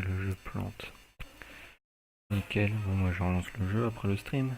que le jeu plante. Nickel, bon moi je relance le jeu après le stream.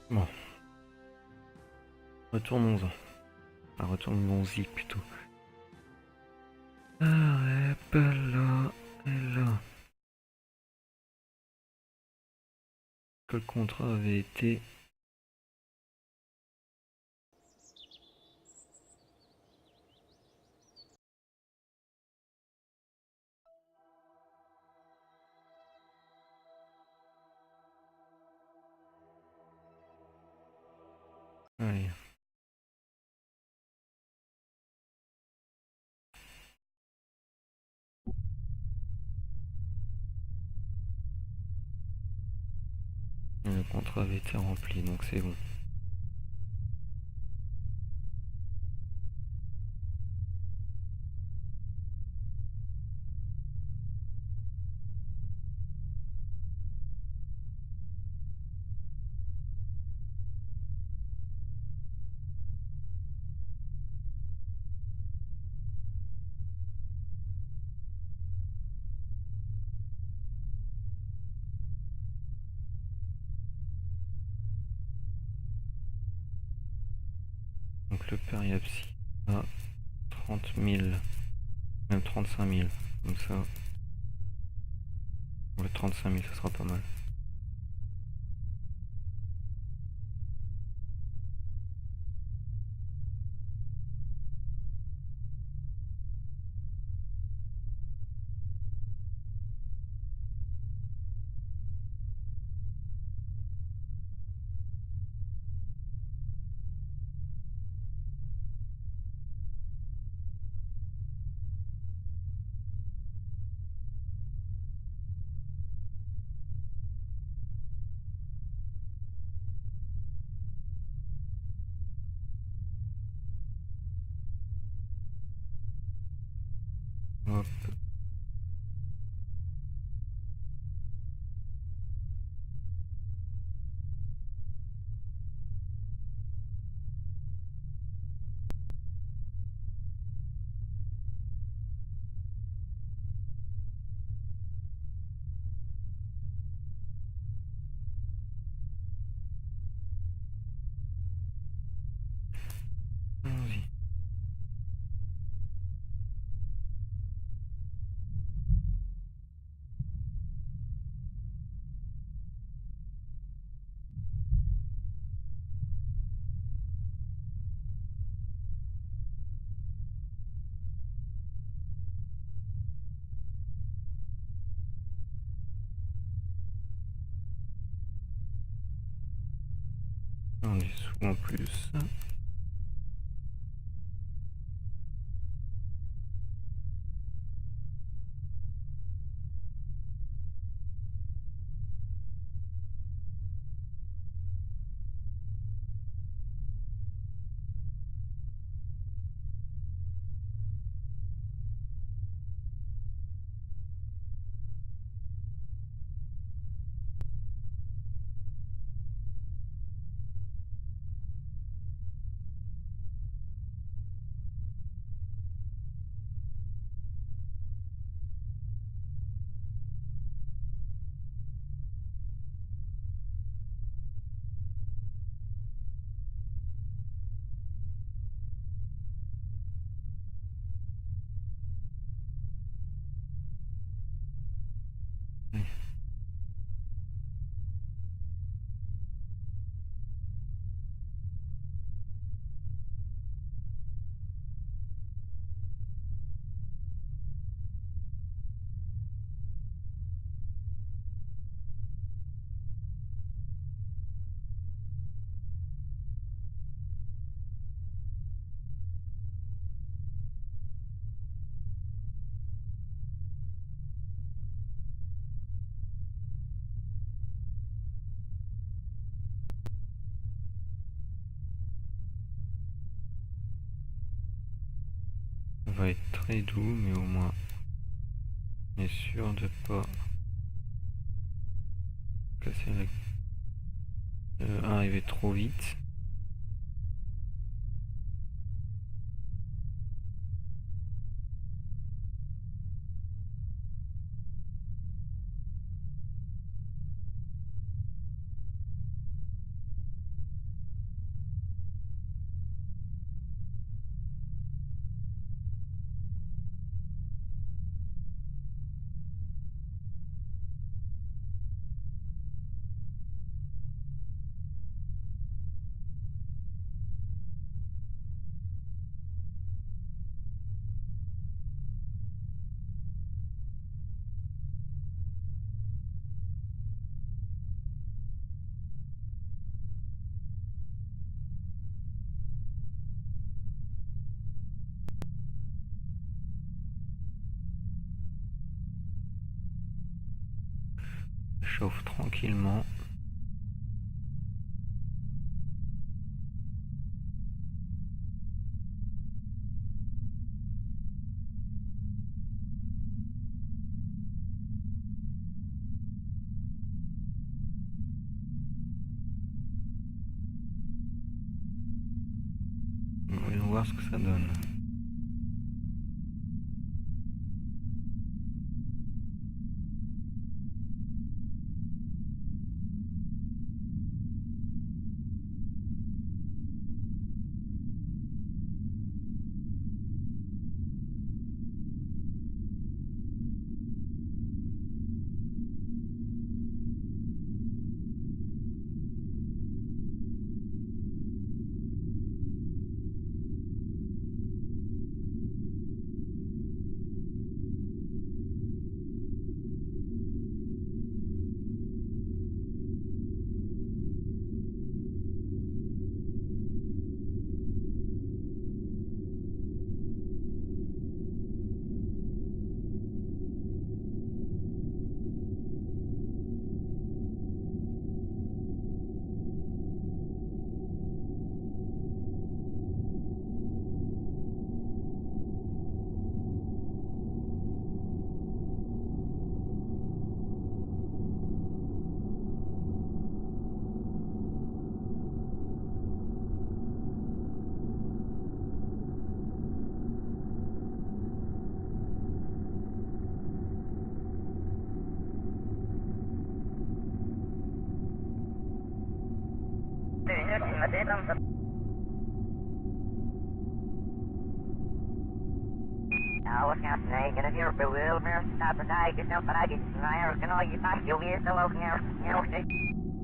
Bon, retournons-en. Enfin, retournons-y plutôt. Ah ouais, pas là, et là. Que le contrat avait été... Allez. Le contrat avait été rempli, donc c'est bon. Donc le périapsie à 30 000, même 35 000, comme ça. Pour le 35 000, ça sera pas mal. On est sous en plus. Ça va être très doux, mais au moins on est sûr de pas casser arriver trop vite. Chauffe tranquillement. Voyons voir ce que ça donne.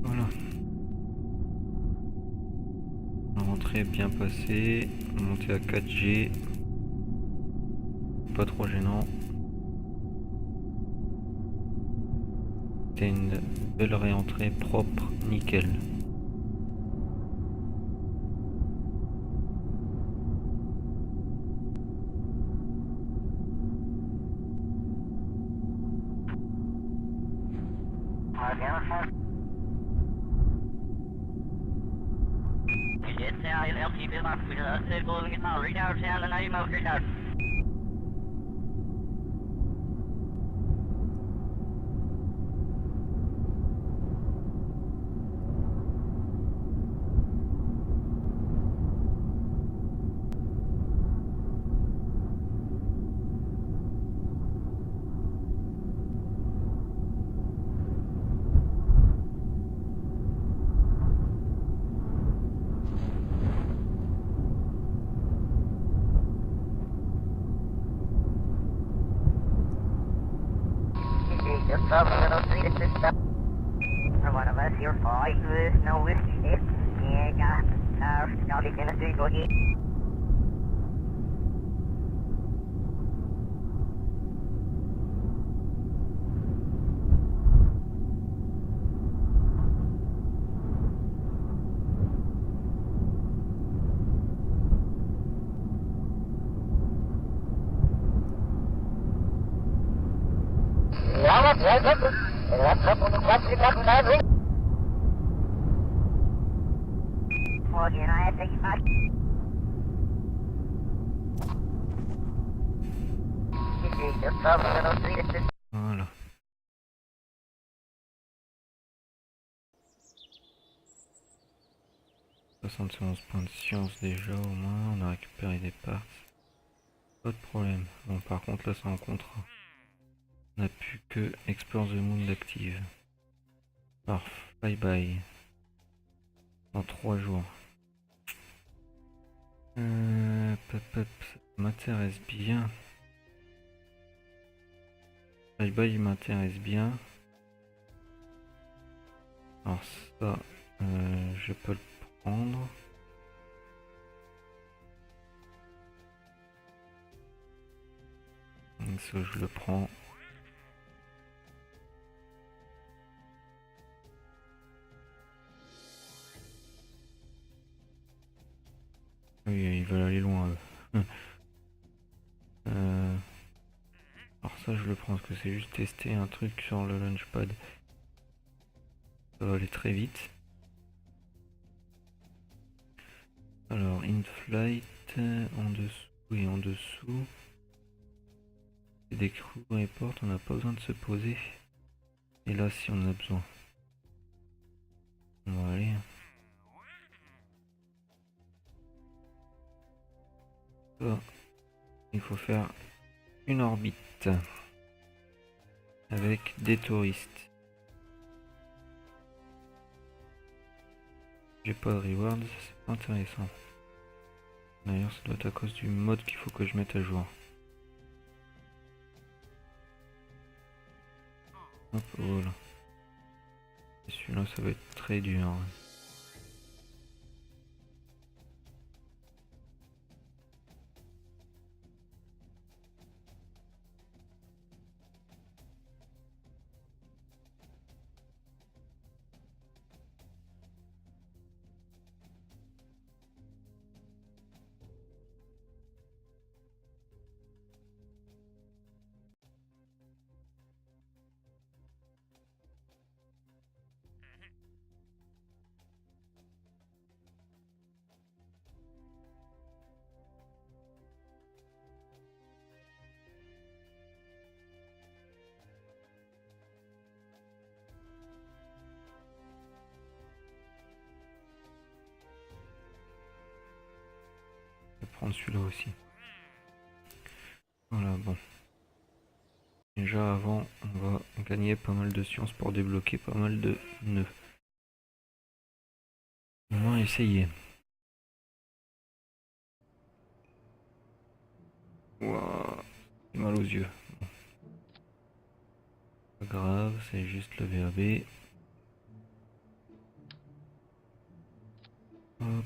Voilà. Rentrée bien passée, montée à 4G, pas trop gênant. C'était une belle réentrée propre, nickel. One of us, you're fine with no whiskey dip. Yeah, not in a single hit. Voilà. 71 points de science déjà au moins, on a récupéré des parts. Pas de problème. Bon par contre là c'est en contrat. On n'a plus que Explore the Moon d'active. Alors bye bye. Dans 3 jours. Ça m'intéresse bien. Bye bye il m'intéresse bien. Alors ça, je peux le prendre. Donc ça je le prends. Oui, ils veulent aller loin eux. Alors ça je le prends parce que c'est juste tester un truc sur le launchpad. Ça va aller très vite. Alors in-flight, en dessous et en dessous. C'est des crew report, on n'a pas besoin de se poser. Et là si on en a besoin. On va aller. Ça, il faut faire une orbite. Avec des touristes. J'ai pas de rewards, c'est pas intéressant. D'ailleurs ça doit être à cause du mode qu'il faut que je mette à jour. Hop, voilà. Et celui-là ça va être très dur. Je vais prendre celui-là aussi. Voilà, bon. Déjà avant, on va gagner pas mal de science pour débloquer pas mal de nœuds. On va essayer. Ouah, j'ai mal aux yeux. Bon. Pas grave, c'est juste le VAB. Hop.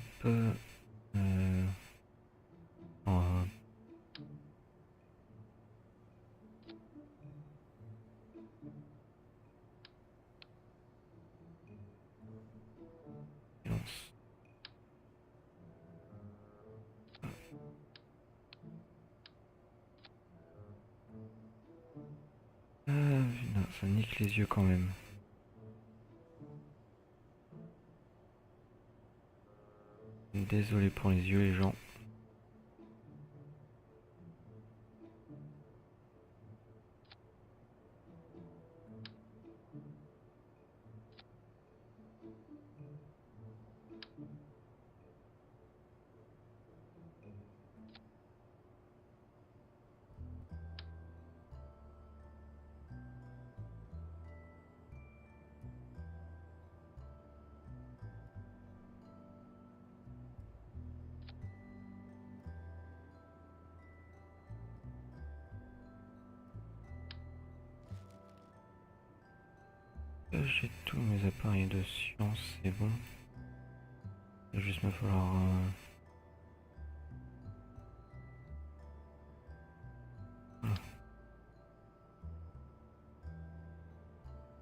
Oh, silence. Putain, ça nique les yeux quand même. Désolé pour les yeux les gens. J'ai tous mes appareils de science, c'est bon. Il va juste me falloir voilà. Un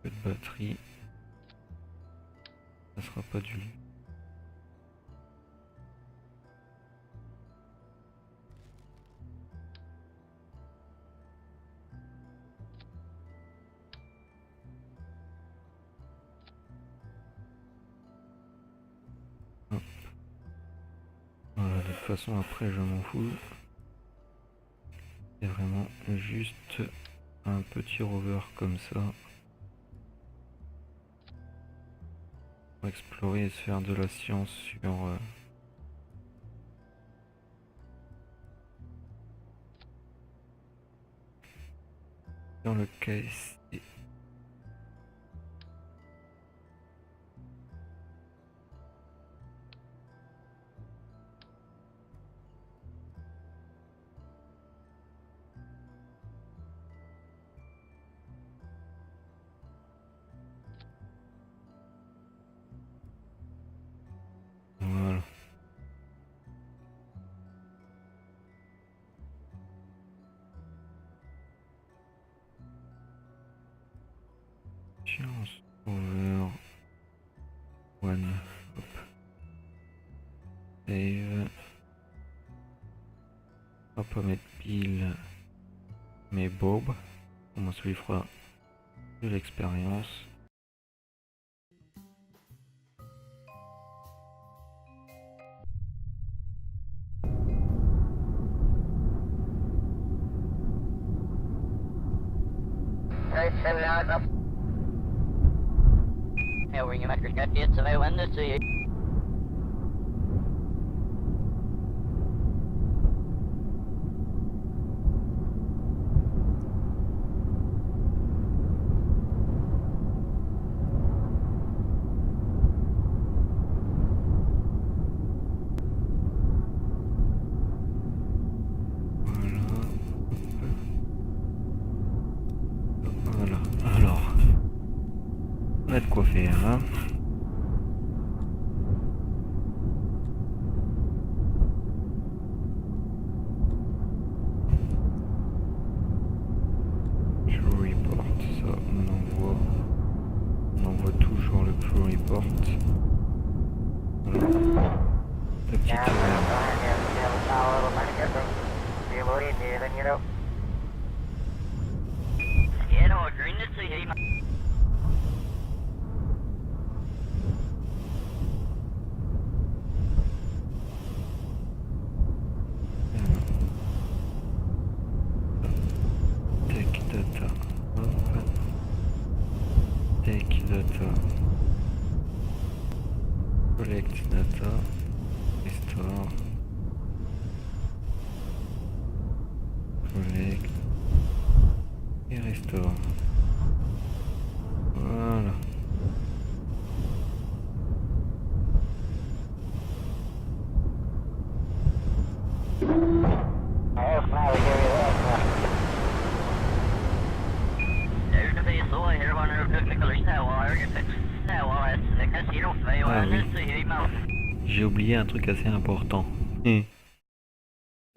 peu de batterie. Ça sera pas du luxe. Hop. Voilà, de toute façon après je m'en fous. C'est vraiment juste un petit rover comme ça. Pour explorer et se faire de la science sur dans le KSC. Voilà. Science over one. Hop. Save. Hop, on va mettre pile mes Bob. Au moins ça lui fera de l'expérience. Heel ringen met kroketjes, wij wenden zie je. Voilà. Alors, on a de quoi faire, hein. Je report, ça on envoie toujours le pull report. Voilà. La petite erreur. Take data. Hop. Take data. Collect data. Restore. Collect. Et restore. Voilà. Ah oui. J'ai oublié un truc assez important. Les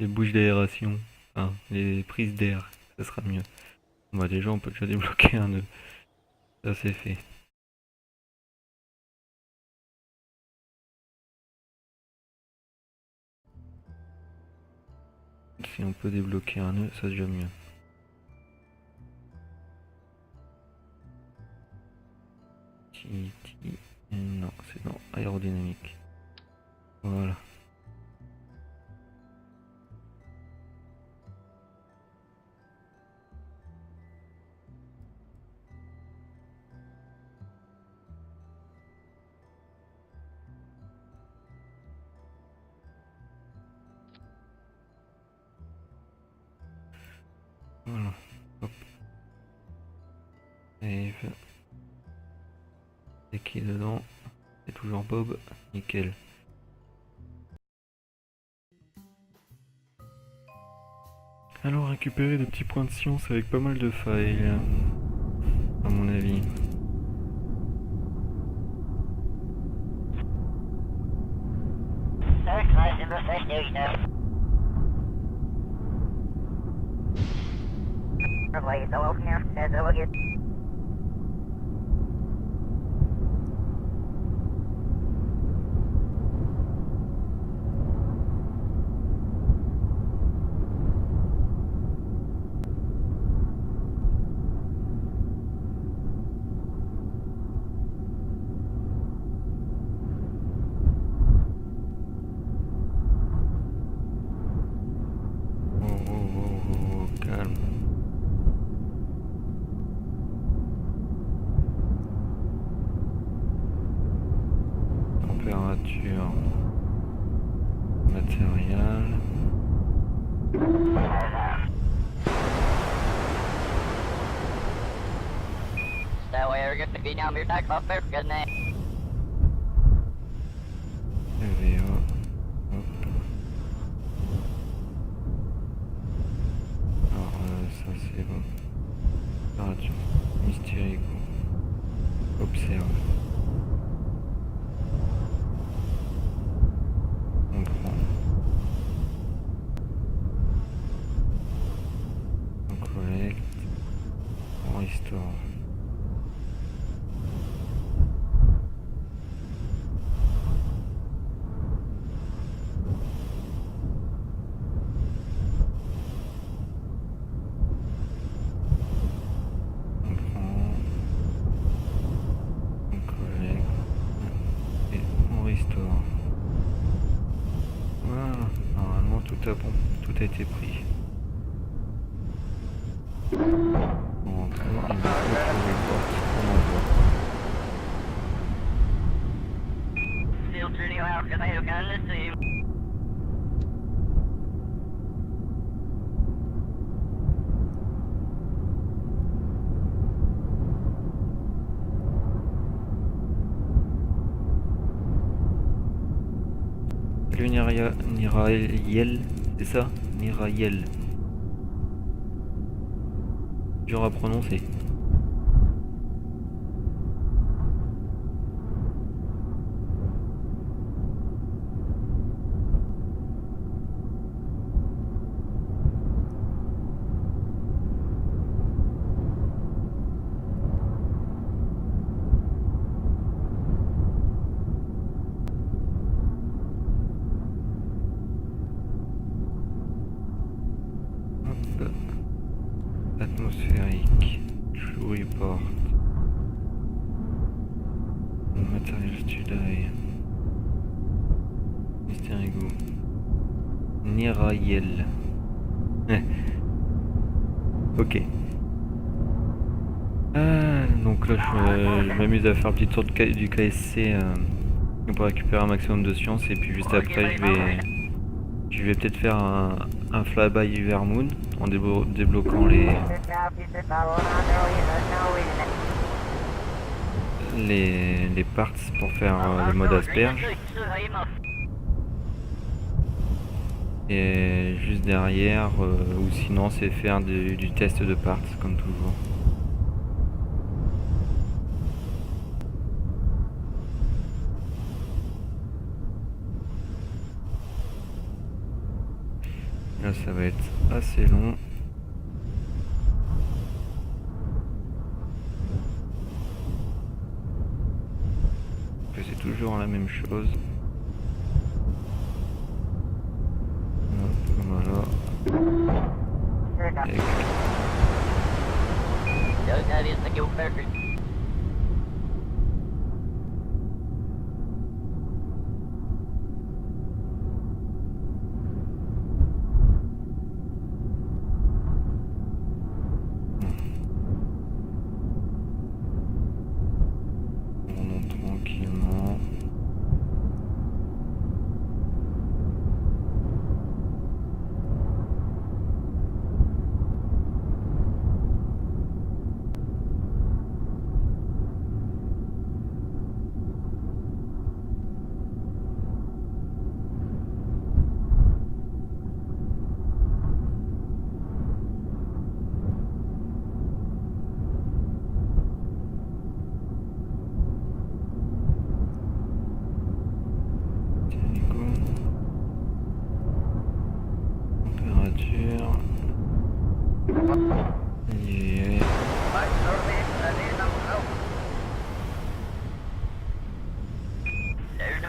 bouches d'aération. Enfin, les prises d'air. Ça sera mieux. Bah déjà on peut déjà débloquer un nœud. Ça c'est fait. Si on peut débloquer un nœud, ça c'est déjà mieux. Non, c'est dans aérodynamique. Voilà. Voilà. Hop. Save. C'est qui dedans? C'est toujours Bob. Nickel. Alors récupérer des petits points de science avec pas mal de failles, à mon avis. Oh, calme. Température matérielle. That way we're going to be down here talking about first, good name. EVA. Hop. Alors ça c'est bon. Température. Mystérique. Observe. On prend. On collecte. On restaure. On prend. On collecte. Et on restaure. Voilà. Normalement tout a bon. Tout a été pris. On rentre. Il va clôturer les portes. On envoie. Still turning around because I have gun to see. Salut Nirael, c'est ça? Nirael. Dur à prononcer. Hop. Atmosphérique. True report. Matériel today. Mystérigo. Nirael. Ok. Donc là je m'amuse à faire le petit tour du KSC pour récupérer un maximum de science et puis juste après je vais peut-être faire un flyby vers Moon en débloquant les parts pour faire le mode asperge. Et juste derrière, ou sinon c'est faire du test de parts comme toujours. Là ça va être assez long. C'est toujours la même chose. Voilà. Et... On monte tranquillement.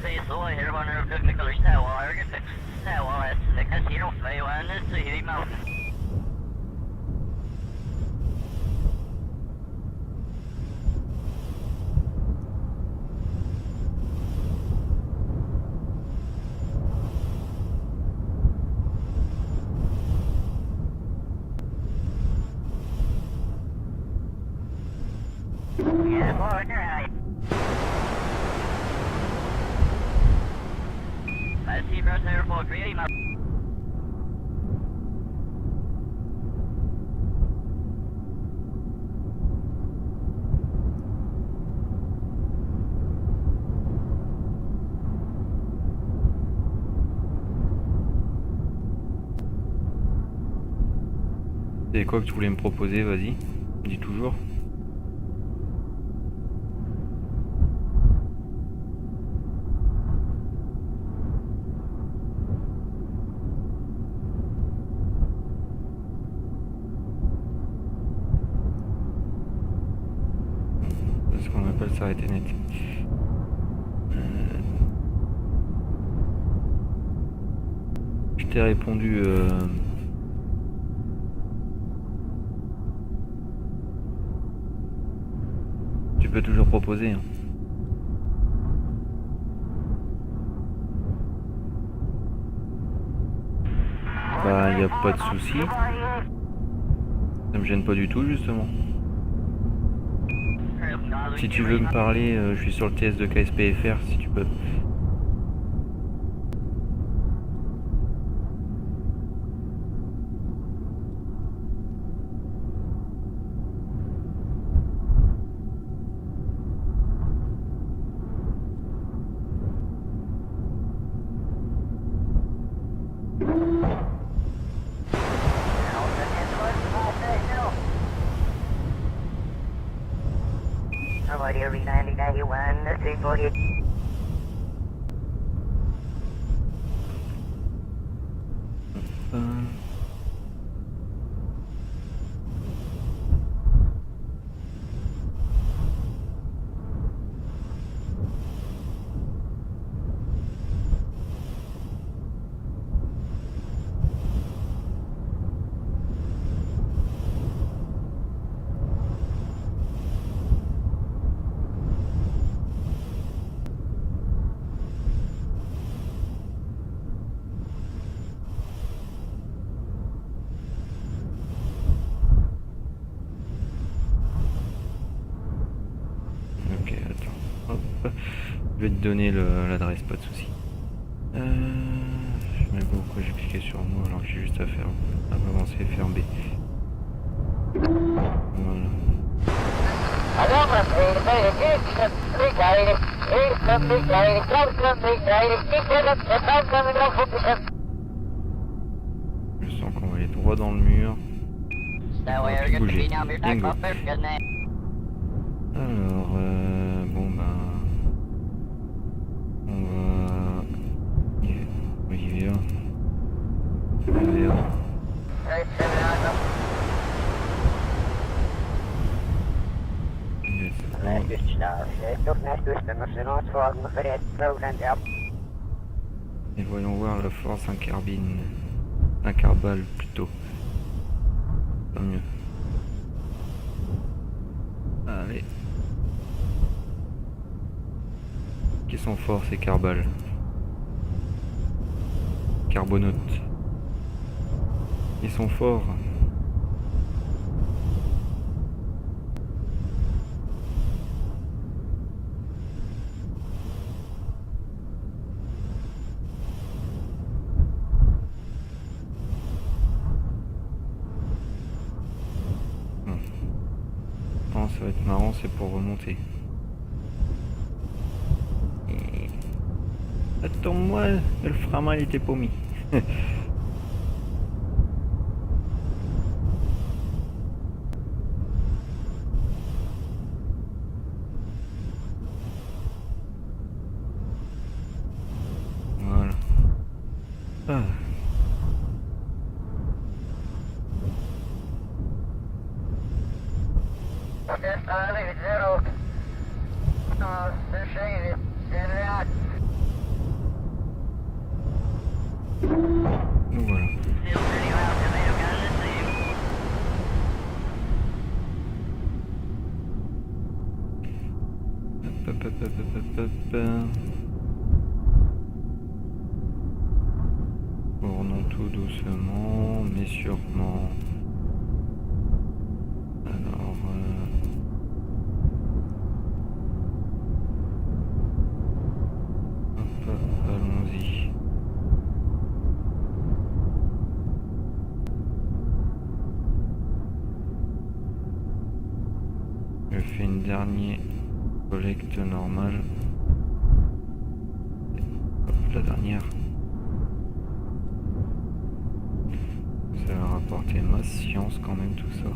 precis så. Här var när du lyckades stäva det kan se ofta ju en syr i mouth. Yeah, boy, you're right. Let's see for us there for greedy mouth. C'est quoi que tu voulais me proposer, vas-y. Dis toujours. C'est ce qu'on appelle s'arrêter net. Je t'ai répondu... Tu peux toujours proposer. Hein. Bah, y a pas de souci. Ça me gêne pas du tout, justement. Si tu veux me parler, je suis sur le TS de KSPFR, si tu peux. Somebody every 9091, 348. Ok, attends. Hop. Je vais te donner l'adresse, pas de souci. Je mets pourquoi j'ai cliqué sur moi alors que j'ai juste à faire avancer et faire B. Voilà. Je sens qu'on va aller droit dans le mur. That way, Faut we're bouger. going to be down Bingo. your back up, good night. Alors, bon ben... On va... Y va. Right, 7 on Et voyons voir la force en carbine. Un carbale plutôt. Pas mieux. Allez. Qui sont forts ces carbales? Carbonautes. Ils sont forts. Non, ça va être marrant, c'est pour remonter. Attends-moi, le frama il était paumé. Voilà. Ah. Okay, 0. They're shaded. Stand out. Il va y en avoir la force en carbine. Un carbale plutôt. Ils sont forts. Voilà. Ah. Okay, 0. They're shaded. Stand out. 0. They're shaded. Stand out. 0. They're shaded. Stand out. 0. They're shaded. Stand out. Tournons tout doucement, mais sûrement. Alors, hop, allons-y. Je fais une dernière collecte normale. Hop, la dernière. Ça va rapporter masse science quand même tout ça.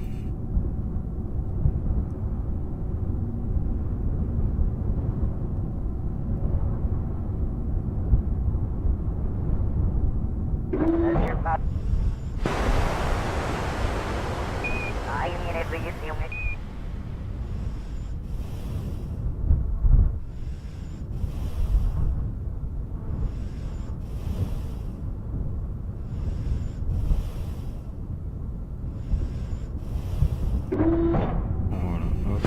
Voilà, hop.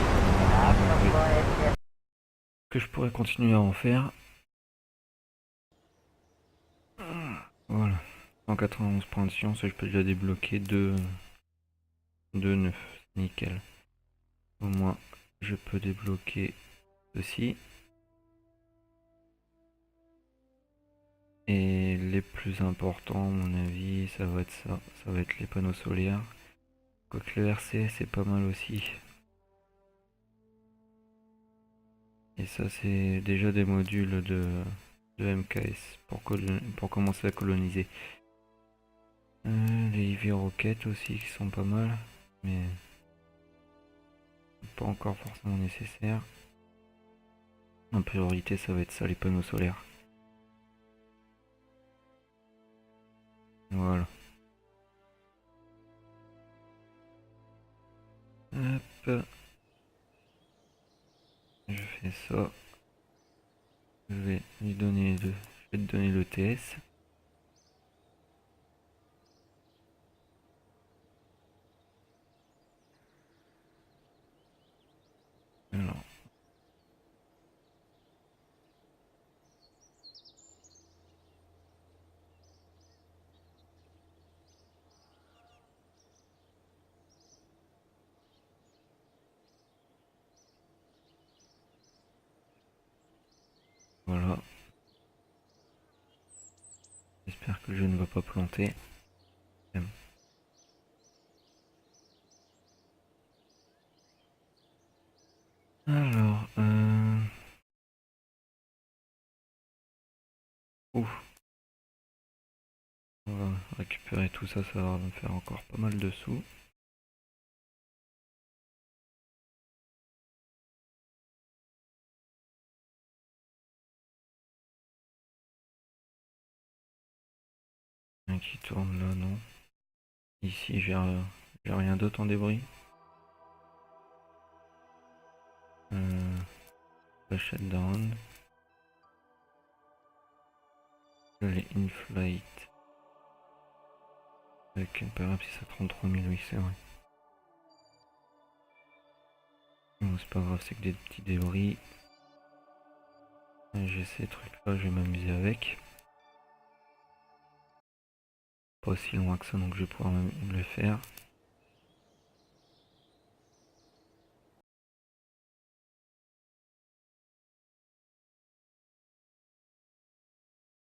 Que je pourrais continuer à en faire. Voilà. 191 points de science et je peux déjà débloquer deux nœuds. Nickel. Au moins, je peux débloquer ceci. Et les plus importants, à mon avis, ça va être ça. Ça va être les panneaux solaires. Quoique le RC, c'est pas mal aussi. Et ça, c'est déjà des modules de MKS pour commencer à coloniser. Les Heavy Rockets aussi qui sont pas mal, mais pas encore forcément nécessaires. En priorité, ça va être ça, les panneaux solaires. Voilà. Hop. Je fais ça. Je vais lui donner je vais te donner le TS. Alors. Voilà. J'espère que je ne vais pas planter. Alors, ouf. On va récupérer tout ça, ça va me faire encore pas mal de sous. Un qui tourne là, non. Ici, j'ai rien d'autre en débris. La shutdown. Les in-flight. Avec une pas si ça 33 000, oui, c'est vrai. Bon, c'est pas grave, c'est que des petits débris. J'ai ces trucs là, je vais m'amuser avec. Pas aussi loin que ça, donc je vais pouvoir le faire.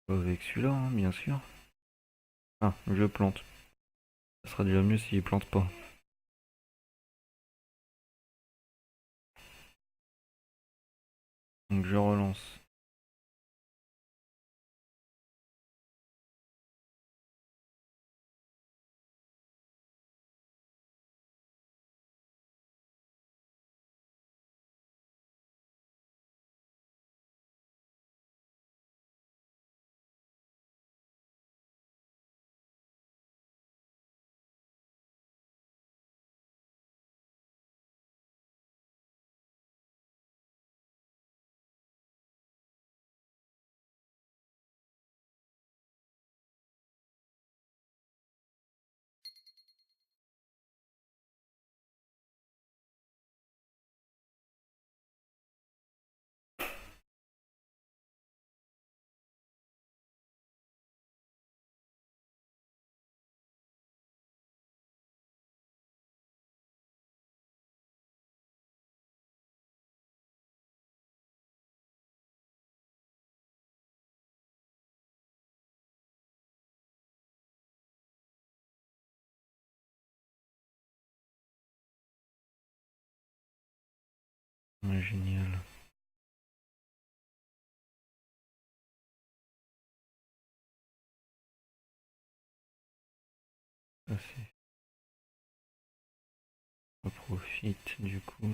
Avec celui-là, hein, bien sûr. Ah, je plante. Ça sera déjà mieux s'il plante pas. Donc je relance. Ouais, génial. Ça c'est... On profite du coup.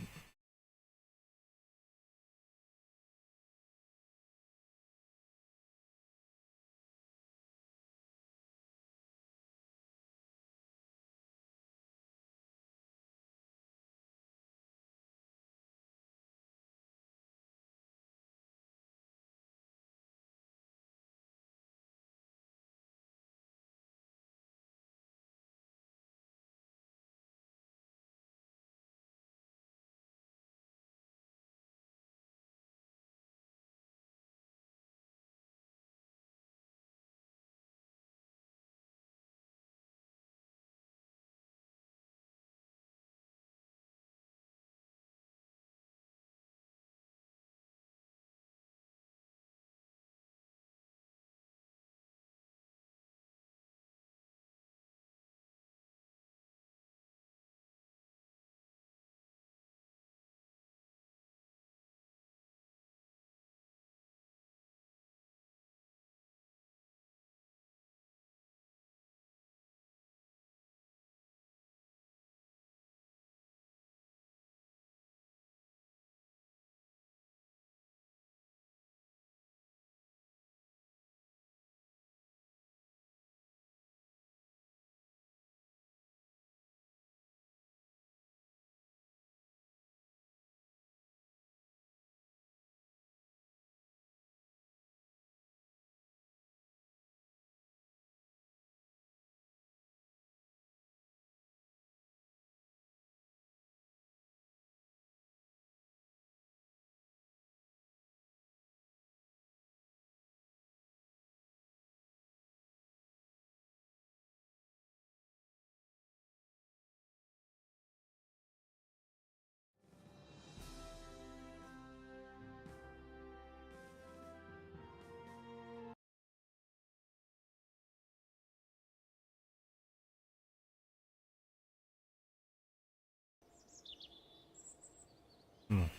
Bon.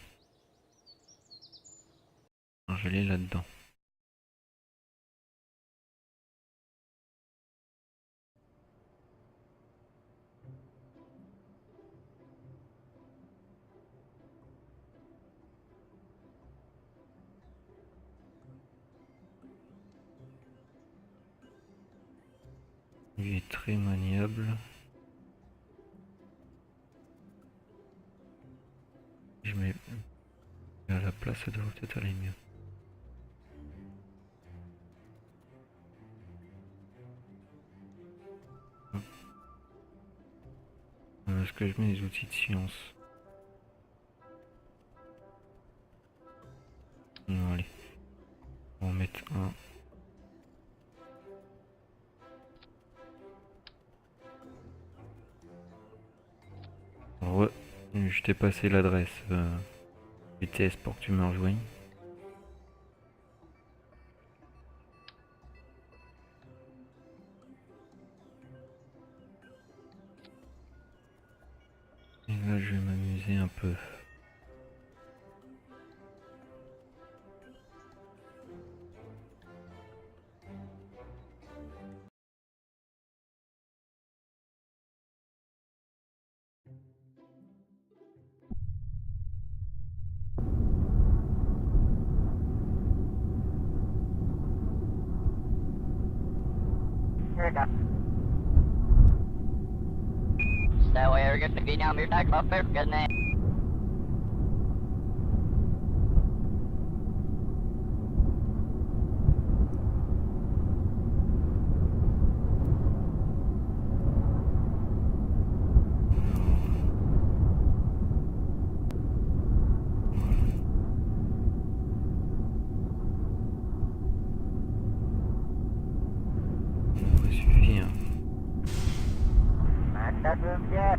Je l'ai là-dedans. Il est très maniable. Je mets à la place, ça devrait peut-être aller mieux. Est-ce que je mets les outils de science? Non, allez. On va en mettre un. Ouais, je t'ai passé l'adresse BTS pour que tu me rejoignes. Et là, je vais m'amuser un peu. So we're going to be down here talking about first, good name. Ça devrait suffire. That room yet?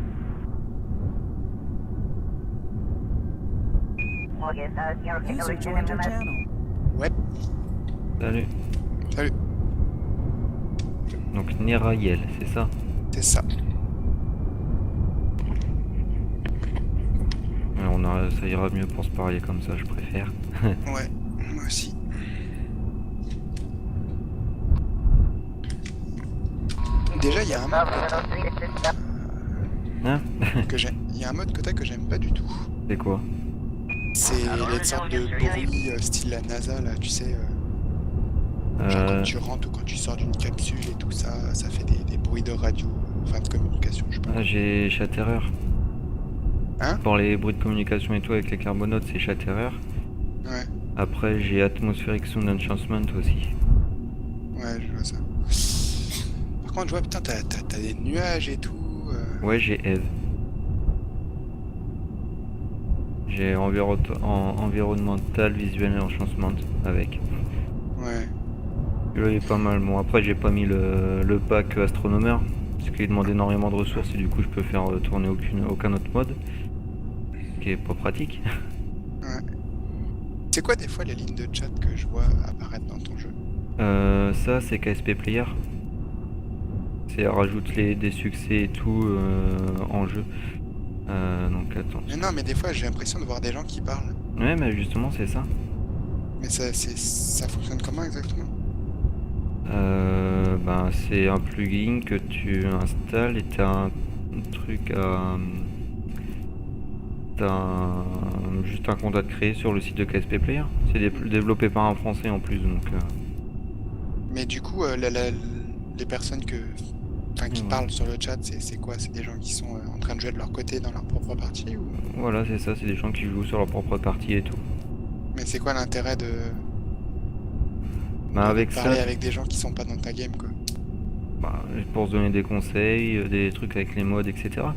Okay, so User joined your channel. Ouais, Salut. salut, Donc Neraïel, c'est ça? c'est ça. Alors, ça ira mieux pour se parler comme ça, je préfère. Ouais, moi aussi. Déjà, il y a un mode Hein? que j'aime. Il y a un mode que t'as que j'aime pas du tout. C'est quoi? C'est les sortes de bruits style la NASA là, tu sais. Genre quand tu rentres ou quand tu sors d'une capsule et tout ça, ça fait des bruits de radio, enfin de communication, je sais pas. Ah, j'ai Chatterer. Hein? Pour les bruits de communication et tout avec les carbonautes, c'est Chatterer. Ouais, Après, j'ai Atmospheric Sound Enhancement aussi. ouais, je vois ça. Par contre, je vois, putain, t'as des nuages et tout. Ouais, j'ai Eve. J'ai Environmental Visual Enhancement avec. Ouais. Celui-là il est pas mal. Bon, après, j'ai pas mis le pack Astronomer, parce qu'il demande énormément de ressources et du coup, je peux faire tourner aucun autre mode, ce qui est pas pratique. Ouais. C'est quoi des fois les lignes de chat que je vois apparaître dans ton jeu? Ça, c'est KSP Player. C'est rajoute des succès et tout en jeu. Donc attends. Mais non, mais des fois j'ai l'impression de voir des gens qui parlent. Ouais, mais justement, c'est ça. Mais ça fonctionne comment exactement? Ben, c'est un plugin que tu installes et t'as un truc à. Juste un compte à te créer sur le site de KSP Player. C'est développé par un français en plus, donc. Mais du coup, les personnes qui Ouais. parlent sur le chat, c'est quoi? C'est des gens qui sont en train de jouer de leur côté dans leur propre partie ou... Voilà, c'est ça, c'est des gens qui jouent sur leur propre partie et tout. Mais c'est quoi l'intérêt de Bah, avec parler ça, avec des gens qui sont pas dans ta game, quoi? bah, pour se donner des conseils, des trucs avec les mods, etc.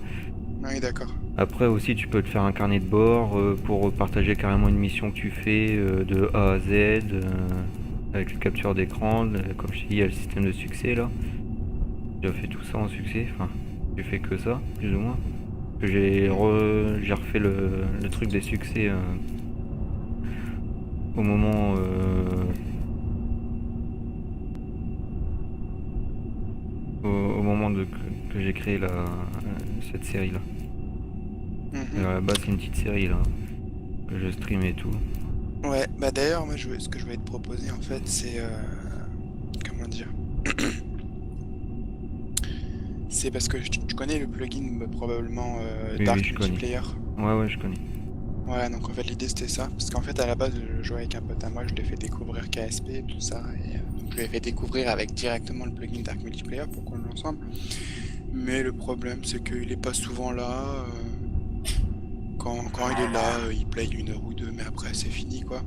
Oui, d'accord. Après aussi, tu peux te faire un carnet de bord pour partager carrément une mission que tu fais de A à Z, avec le capture d'écran, comme je t'ai dit, il y a le système de succès là. J'ai fait tout ça en succès, enfin, j'ai fait que ça, plus ou moins. J'ai refait le truc des succès au moment au moment que j'ai créé cette série là. Mhm. À la base, c'est une petite série là que je stream et tout. Ouais, bah d'ailleurs, moi, ce que je voulais te proposer, en fait, c'est... comment dire? C'est parce que tu connais le plugin probablement Oui, Dark oui, je connais. Multiplayer. Ouais, je connais. Ouais, donc en fait l'idée c'était ça, parce qu'en fait à la base je jouais avec un pote à moi, je lui ai fait découvrir KSP, tout ça, et donc je lui ai fait découvrir avec directement le plugin Dark Multiplayer pour qu'on joue ensemble. Mais le problème c'est qu'il est pas souvent là, quand il est là, il play 1 heure ou deux, mais après c'est fini quoi.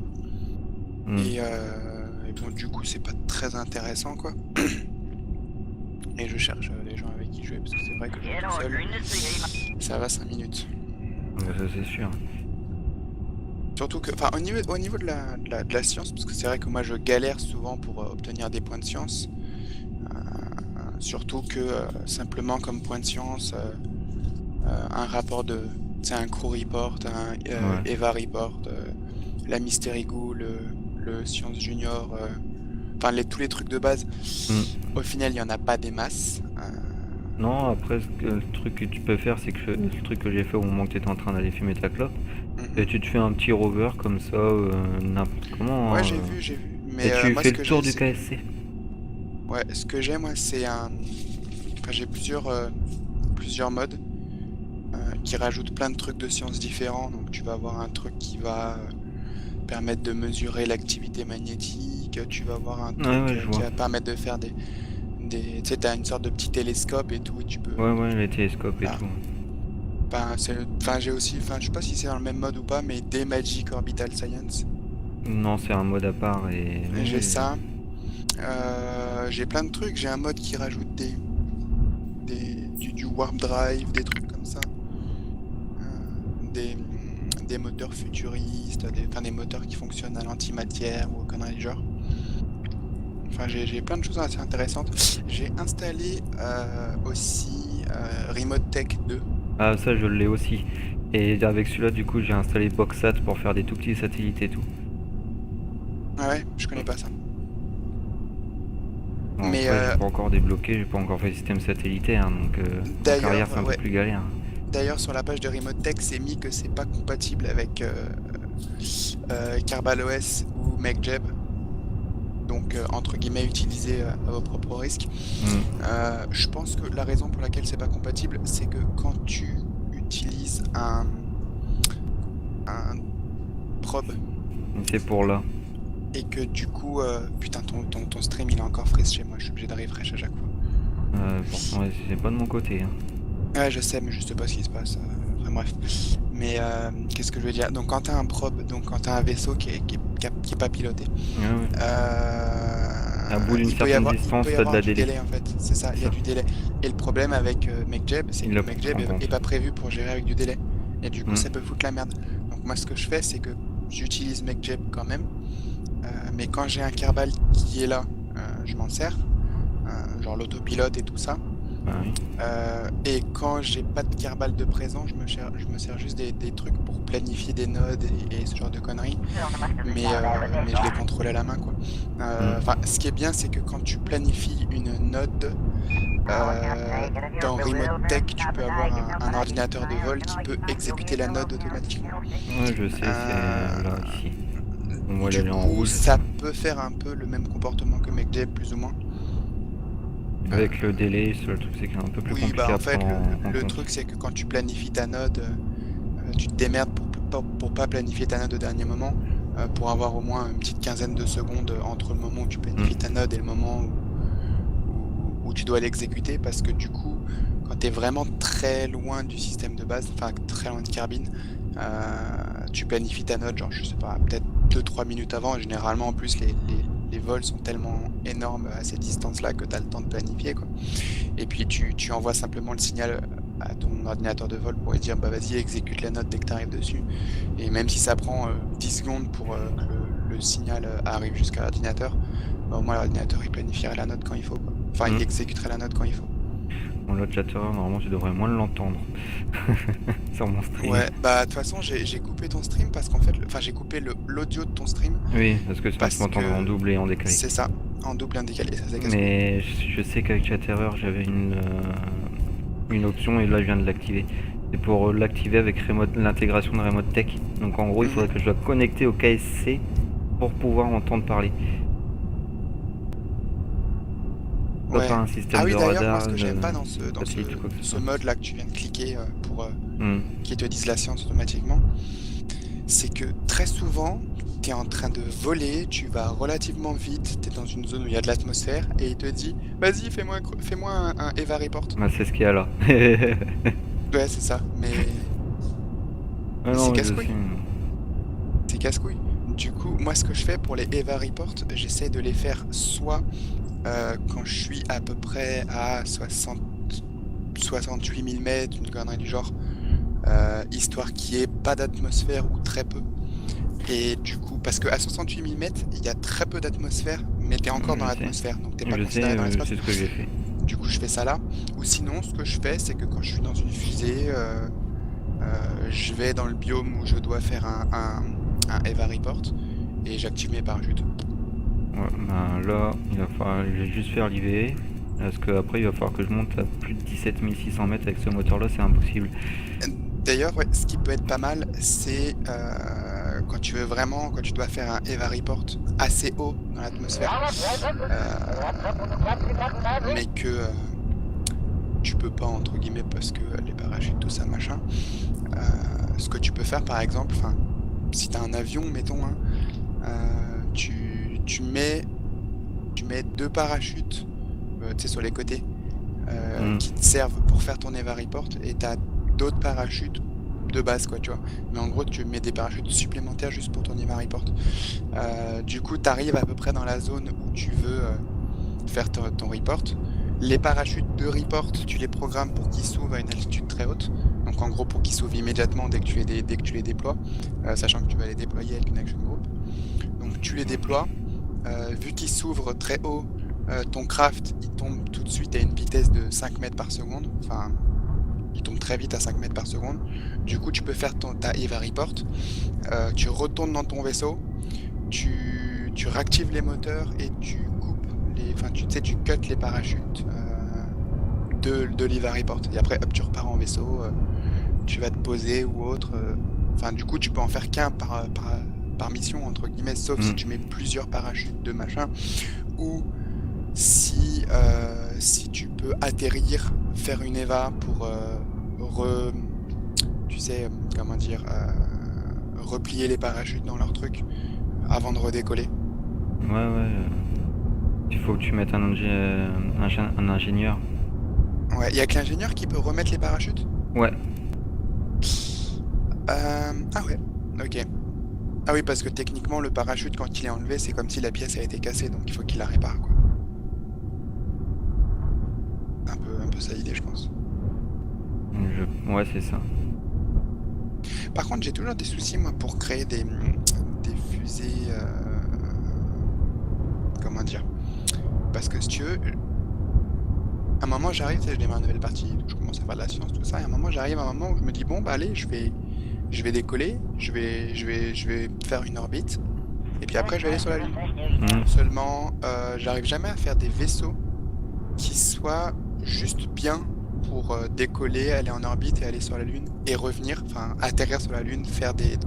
Mm. Et bon du coup c'est pas très intéressant quoi. Et je cherche des gens avec qui jouer, parce que c'est vrai que jouer tout seul, ça va 5 minutes. Ouais, ça c'est sûr. Surtout que, enfin, au niveau de la science, parce que c'est vrai que moi je galère souvent pour obtenir des points de science, surtout que simplement comme point de science, un rapport c'est un crew report, un Ouais. EVA report, la Mystery Ghoul, le Science Junior, enfin tous les trucs de base. Au final, il y en a pas des masses. Non, après, le truc que tu peux faire, c'est que le truc que j'ai fait au moment que tu étais en train d'aller fumer ta clope, et tu te fais un petit rover comme ça, n'importe comment. Ouais, hein, j'ai vu. Mais et tu moi, fais ce le que tour j'ai, du KSC. ouais, ce que j'ai, moi, c'est un. Enfin, j'ai plusieurs modes qui rajoutent plein de trucs de sciences différents. Donc, tu vas avoir un truc qui va permettre de mesurer l'activité magnétique. Tu vas avoir un truc Ouais, je qui vois. va permettre de faire tu sais, t'as une sorte de petit télescope et tout. Et tu peux. Ouais, les télescopes et Ah. tout. Enfin, j'ai aussi. Enfin, je sais pas si c'est dans le même mode ou pas, mais D-Magic Orbital Science. Non, c'est un mode à part et. J'ai ça. J'ai plein de trucs. J'ai un mode qui rajoute du warp drive, des trucs comme ça. Des moteurs futuristes, des moteurs qui fonctionnent à l'antimatière ou aux conneries du genre. Enfin, j'ai plein de choses assez intéressantes. J'ai installé aussi Remote Tech 2. Ah, ça, je l'ai aussi. Et avec celui-là, du coup, j'ai installé Boxsat pour faire des tout petits satellites et tout. Ah ouais, je connais pas ça. Bon, Mais après, j'ai pas encore débloqué, j'ai pas encore fait le système satellitaire, donc en d'ailleurs, carrière, c'est un ouais. peu plus galère. D'ailleurs, sur la page de Remote Tech, c'est mis que c'est pas compatible avec Kerbal OS ou MakeJeb. Donc, entre guillemets, utilisé à vos propres risques. Je pense que la raison pour laquelle c'est pas compatible, c'est que quand tu utilises un probe C'est pour là. et que du coup, putain, ton stream il est encore frais chez moi, je suis obligé de refresh à chaque fois. Pourtant, ouais, c'est pas de mon côté. Hein. Ouais, je sais, mais je sais pas ce qui se passe. Enfin bref. Mais qu'est-ce que je veux dire? Donc quand t'as un probe, donc quand t'as un vaisseau qui est pas piloté, Ouais. À bout d'une il peut y certaine avoir, distance, il peut y t'as de avoir la du délai. délai en fait. C'est ça, il y a du délai. Et le problème avec MakeJeb, c'est Il que le MakeJeb prend en est compte. pas prévu pour gérer avec du délai. Et du coup, Mm. ça peut foutre la merde. Donc moi, ce que je fais, c'est que j'utilise MakeJeb quand même. Mais quand j'ai un Kerbal qui est là, je m'en sers. Genre l'autopilote et tout ça. Ah oui. Et quand j'ai pas de Kerbal de présent, je me sers juste des trucs pour planifier des nodes et ce genre de conneries. Mais je les contrôle à la main, quoi. Enfin, ce qui est bien, c'est que quand tu planifies une node, dans Remote Tech, tu peux avoir un ordinateur de vol qui peut exécuter la node automatiquement. Ouais, je sais, c'est là, ici. On voit Du elle est en coup, rouge. ça peut faire un peu le même comportement que MakeJeb, plus ou moins. Avec le délai, le truc c'est qu'il est un peu plus Oui, compliqué bah à en fait, prendre en le compte. truc, c'est que quand tu planifies ta node, tu te démerdes pour pas planifier ta node au dernier moment, pour avoir au moins une petite quinzaine de secondes entre le moment où tu planifies ta node et le moment où tu dois l'exécuter, parce que du coup, quand tu es vraiment très loin du système de base, enfin très loin de Kerbin, tu planifies ta node, genre je sais pas, peut-être 2-3 minutes avant. Généralement, en plus, les vols sont tellement énormes à ces distances-là que tu as le temps de planifier, quoi. Et puis tu envoies simplement le signal à ton ordinateur de vol pour lui dire bah vas-y, exécute la note dès que tu arrives dessus. Et même si ça prend 10 secondes pour que le signal arrive jusqu'à l'ordinateur, bah, au moins l'ordinateur il planifierait la note quand il faut, quoi. Enfin, il exécuterait la note quand il faut. Bon, l'autre chattereur, normalement tu devrais moins l'entendre sur mon stream. Ouais, bah de toute façon j'ai coupé ton stream parce qu'en fait, enfin j'ai coupé l'audio de ton stream. Oui, parce que sinon tu m'entendrais en double et en décalé. C'est ça, en double et en décalé, ça c'est casse-couille. Mais je sais qu'avec chattereur j'avais une option et là je viens de l'activer. C'est pour l'activer avec l'intégration de Remote Tech. Donc en gros il faudrait que je dois connecter au KSC pour pouvoir entendre parler. Ouais. Pas un système Ah oui, de d'ailleurs, radar, moi ce que j'aime pas dans ce mode là que tu viens de cliquer pour qui te dise la science automatiquement, c'est que très souvent tu es en train de voler, tu vas relativement vite, tu es dans une zone où il y a de l'atmosphère et il te dit vas-y fais-moi un EVA report. Bah, c'est ce qu'il y a là. Ouais, c'est ça, mais c'est casse-couille. C'est casse-couille. Du coup, moi ce que je fais pour les EVA reports, j'essaie de les faire soit quand je suis à peu près à 68 000 mètres, une connerie du genre, histoire qu'il n'y ait pas d'atmosphère ou très peu. Et du coup, parce qu'à 68 000 mètres, il y a très peu d'atmosphère, mais tu es encore dans l'atmosphère, donc tu n'es pas considéré dans l'espace. C'est ce que j'ai fait. Du coup, je fais ça là. Ou sinon, ce que je fais, c'est que quand je suis dans une fusée, je vais dans le biome où je dois faire un EVA report et j'active mes parachutes. Ouais, ben là, je vais juste faire l'IV, parce qu'après il va falloir que je monte à plus de 17 600 mètres avec ce moteur là, c'est impossible. D'ailleurs, ouais, ce qui peut être pas mal, c'est quand tu dois faire un EVA report assez haut dans l'atmosphère, mais que tu peux pas entre guillemets parce que les parachutes, tout ça machin. Ce que tu peux faire par exemple, si t'as un avion, mettons, tu mets 2 parachutes sur les côtés qui te servent pour faire ton EVA report et t'as d'autres parachutes de base, quoi, tu vois. Mais en gros, tu mets des parachutes supplémentaires juste pour ton EVA report. Du coup, t'arrives à peu près dans la zone où tu veux faire ton report. Les parachutes de report, tu les programmes pour qu'ils s'ouvrent à une altitude très haute. Donc en gros, pour qu'ils s'ouvrent immédiatement dès que tu les déploies, sachant que tu vas les déployer avec une action group. Donc tu les déploies. Vu qu'ils s'ouvrent très haut, ton craft il tombe tout de suite à une vitesse de 5 mètres par seconde. Enfin, il tombe très vite à 5 mètres par seconde. Du coup, tu peux faire ta EVA report. Tu retournes dans ton vaisseau. Tu réactives les moteurs et tu coupes tu cut les parachutes de l'EVA report. Et après, hop, tu repars en vaisseau. tu vas te poser ou autre. Enfin, du coup, tu peux en faire qu'un par mission, entre guillemets, sauf si tu mets plusieurs parachutes de machin, ou si tu peux atterrir, faire une EVA pour tu sais, comment dire, replier les parachutes dans leur truc avant de redécoller. Ouais. Il faut que tu mettes un ingénieur. Ouais, il y a que l'ingénieur qui peut remettre les parachutes? Ouais. Ah ouais, ok. Ah oui, parce que techniquement, le parachute, quand il est enlevé, c'est comme si la pièce a été cassée, donc il faut qu'il la répare, quoi. Un peu ça l'idée, je pense. Ouais, c'est ça. Par contre, j'ai toujours des soucis, moi, pour créer des fusées... Comment dire? Parce que si tu veux... À un moment, j'arrive, tu sais, je démarre une nouvelle partie, donc je commence à faire de la science, tout ça, et à un moment, j'arrive à un moment où je me dis, bon, bah allez, je vais décoller, je vais faire une orbite, et puis après, je vais aller sur la Lune. Seulement, j'arrive jamais à faire des vaisseaux qui soient juste bien pour décoller, aller en orbite et aller sur la Lune et revenir, enfin atterrir sur la Lune, faire des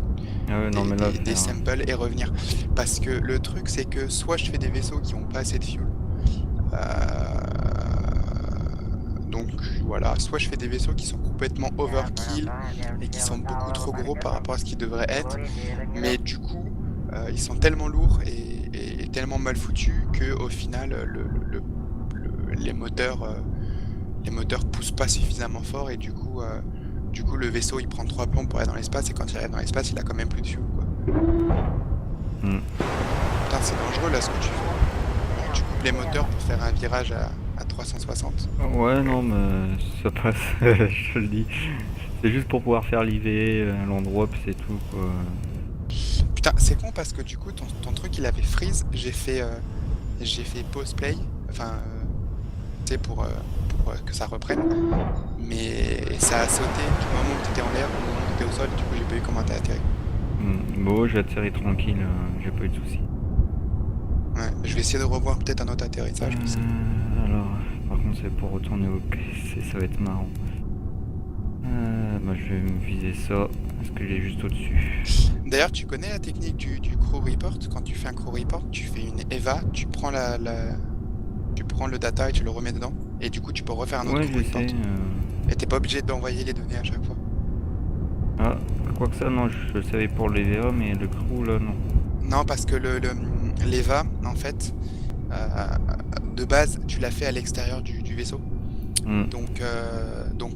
samples et revenir. Parce que le truc, c'est que soit je fais des vaisseaux qui ont pas assez de fuel, donc voilà, soit je fais des vaisseaux qui sont complètement overkill et qui sont beaucoup trop gros par rapport à ce qu'ils devraient être, mais du coup ils sont tellement lourds et tellement mal foutus que au final les moteurs poussent pas suffisamment fort et du coup le vaisseau il prend 3 plombs pour aller dans l'espace et quand il arrive dans l'espace il a quand même plus de fuel, quoi. Putain, c'est dangereux là ce que tu fais. Tu coupes les moteurs pour faire un virage à 360. Ouais, non, mais ça passe, je te le dis. C'est juste pour pouvoir faire l'IV à l'endroit, puis c'est tout, quoi. Putain, c'est con parce que du coup ton truc il avait freeze, j'ai fait pause play, enfin tu sais pour que ça reprenne, mais ça a sauté du moment où t'étais en l'air au moment où t'étais au sol, du coup j'ai pas eu comment t'as atterri. Bon, j'ai atterri tranquille, j'ai pas eu de soucis. Ouais, je vais essayer de revoir peut-être un autre atterrissage aussi. Alors, par contre c'est pour retourner au PC, ça va être marrant. Bah, je vais me viser ça, parce que j'ai juste au-dessus. D'ailleurs, tu connais la technique du crew report? Quand tu fais un crew report, tu fais une EVA, tu prends tu prends le data et tu le remets dedans, et du coup tu peux refaire un autre crew report. Et t'es pas obligé d'envoyer les données à chaque fois. Ah, quoi que ça, non, je le savais pour les VA, mais le crew là, non. Non, parce que l'EVA, en fait, de base, tu l'as fait à l'extérieur du vaisseau. Donc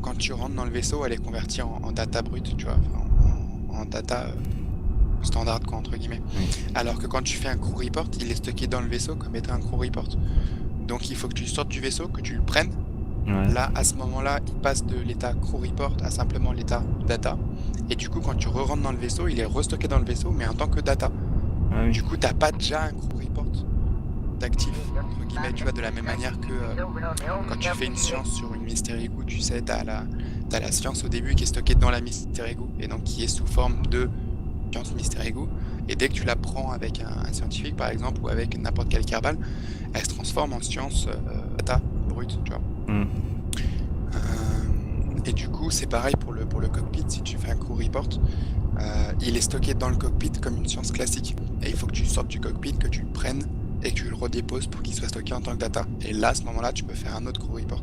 quand tu rentres dans le vaisseau, elle est convertie en data brute, tu vois, en data standard, quoi, entre guillemets. Alors que quand tu fais un crew report, il est stocké dans le vaisseau comme étant un crew report. Donc il faut que tu sortes du vaisseau, que tu le prennes. Ouais. Là, à ce moment-là, il passe de l'état crew report à simplement l'état data. Et du coup, quand tu re-rentres dans le vaisseau, il est restocké dans le vaisseau, mais en tant que data. Ah oui. Du coup, t'as pas déjà un crew report d'actif, entre guillemets, tu vois, de la même manière que quand tu fais une science sur une Mystery Goo, tu sais, t'as la science au début qui est stockée dans la Mystery Goo, et donc qui est sous forme de science Mystery Goo, et dès que tu la prends avec un scientifique, par exemple, ou avec n'importe quel kerbal, elle se transforme en science data brute, tu vois. Et du coup, c'est pareil pour le cockpit, si tu fais un crew report, il est stocké dans le cockpit comme une science classique, et il faut que tu sortes du cockpit, que tu le prennes, et que tu le redéposes pour qu'il soit stocké en tant que data. Et là, à ce moment-là, tu peux faire un autre crew report.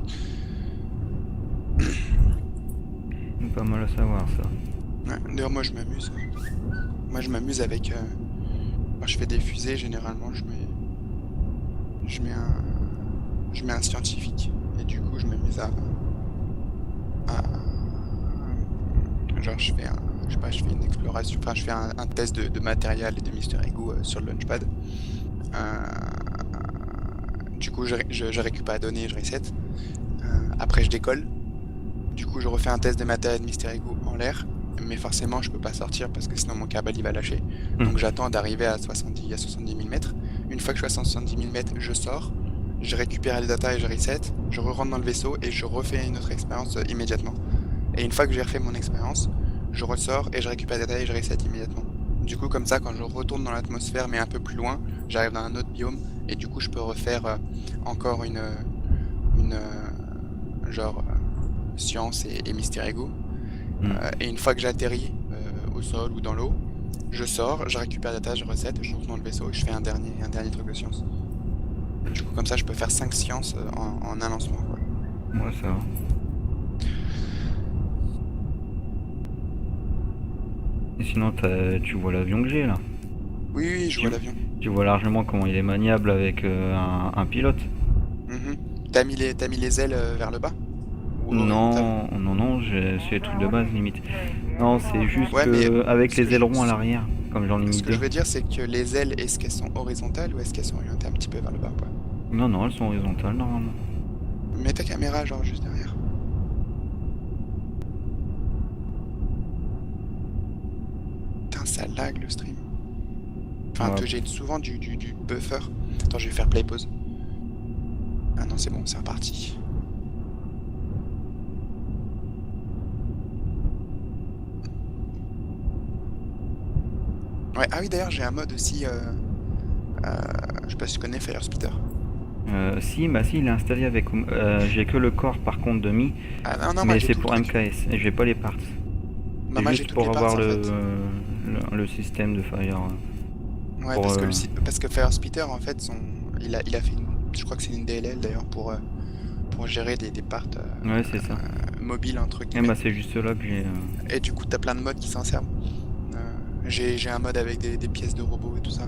Pas mal à savoir, ça. Ouais, d'ailleurs, moi, je m'amuse. Moi, je m'amuse avec... Quand je fais des fusées, généralement, je mets un scientifique. Et du coup, je m'amuse à genre, je fais une exploration... Enfin, je fais un test de matériel et de Mystery Goo sur le Launchpad. Du coup, je récupère la donnée et je reset. Après, je décolle. Du coup, je refais un test des matériels de Mystery Goo en l'air. Mais forcément, je peux pas sortir parce que sinon mon câble il va lâcher. Donc, j'attends d'arriver à 70 000 mètres. Une fois que je suis à 70 000 mètres, je sors. Je récupère les datas et je reset. Je re-rentre dans le vaisseau et je refais une autre expérience immédiatement. Et une fois que j'ai refait mon expérience, je ressors et je récupère les datas et je reset immédiatement. Du coup, comme ça, quand je retourne dans l'atmosphère, mais un peu plus loin, j'arrive dans un autre biome, et du coup, je peux refaire encore une genre science et Mystery Goo. Et une fois que j'atterris au sol ou dans l'eau, je sors, je récupère la tâche, je recette, je monte dans le vaisseau et je fais un dernier truc de science. Du coup, comme ça, je peux faire 5 sciences en un lancement, quoi. Ouais, ça va. Et sinon, tu vois l'avion que j'ai là. Oui, je vois l'avion. Tu vois largement comment il est maniable avec un pilote. Mhm. T'as mis les ailes vers le bas? Ou horizontales? Non, c'est les trucs de base limite. Non, c'est juste Ouais, mais que avec ce que les je, ailerons à l'arrière, comme j'en ai mis ce que deux. je veux dire, c'est que les ailes, est-ce qu'elles sont horizontales ou est-ce qu'elles sont orientées un petit peu vers le bas, quoi? Non, elles sont horizontales normalement. Mets ta caméra, genre, juste derrière. Putain, ça lag le stream. Enfin, Ouais. j'ai souvent du buffer. Attends, je vais faire play pause. Ah non, c'est bon, c'est reparti. Ouais, ah oui, d'ailleurs, j'ai un mode aussi. Je sais pas si tu connais Fire Speeder. Si, il est installé avec. J'ai que le corps par contre de Mi, Ah non, moi mais j'ai c'est tout pour le truc. MKS et j'ai pas les parts. Bah, C'est moi j'ai juste toutes les pour parts avoir en fait. le système de Fire. Ouais, Pour, parce que Fire Speeder en fait, il a fait je crois que c'est une DLL d'ailleurs pour gérer des parts Ouais, c'est ça. mobiles entre Et guillemets. c'est juste là que j'ai. Et du coup, t'as plein de modes qui s'en servent. J'ai un mode avec des pièces de robots et tout ça.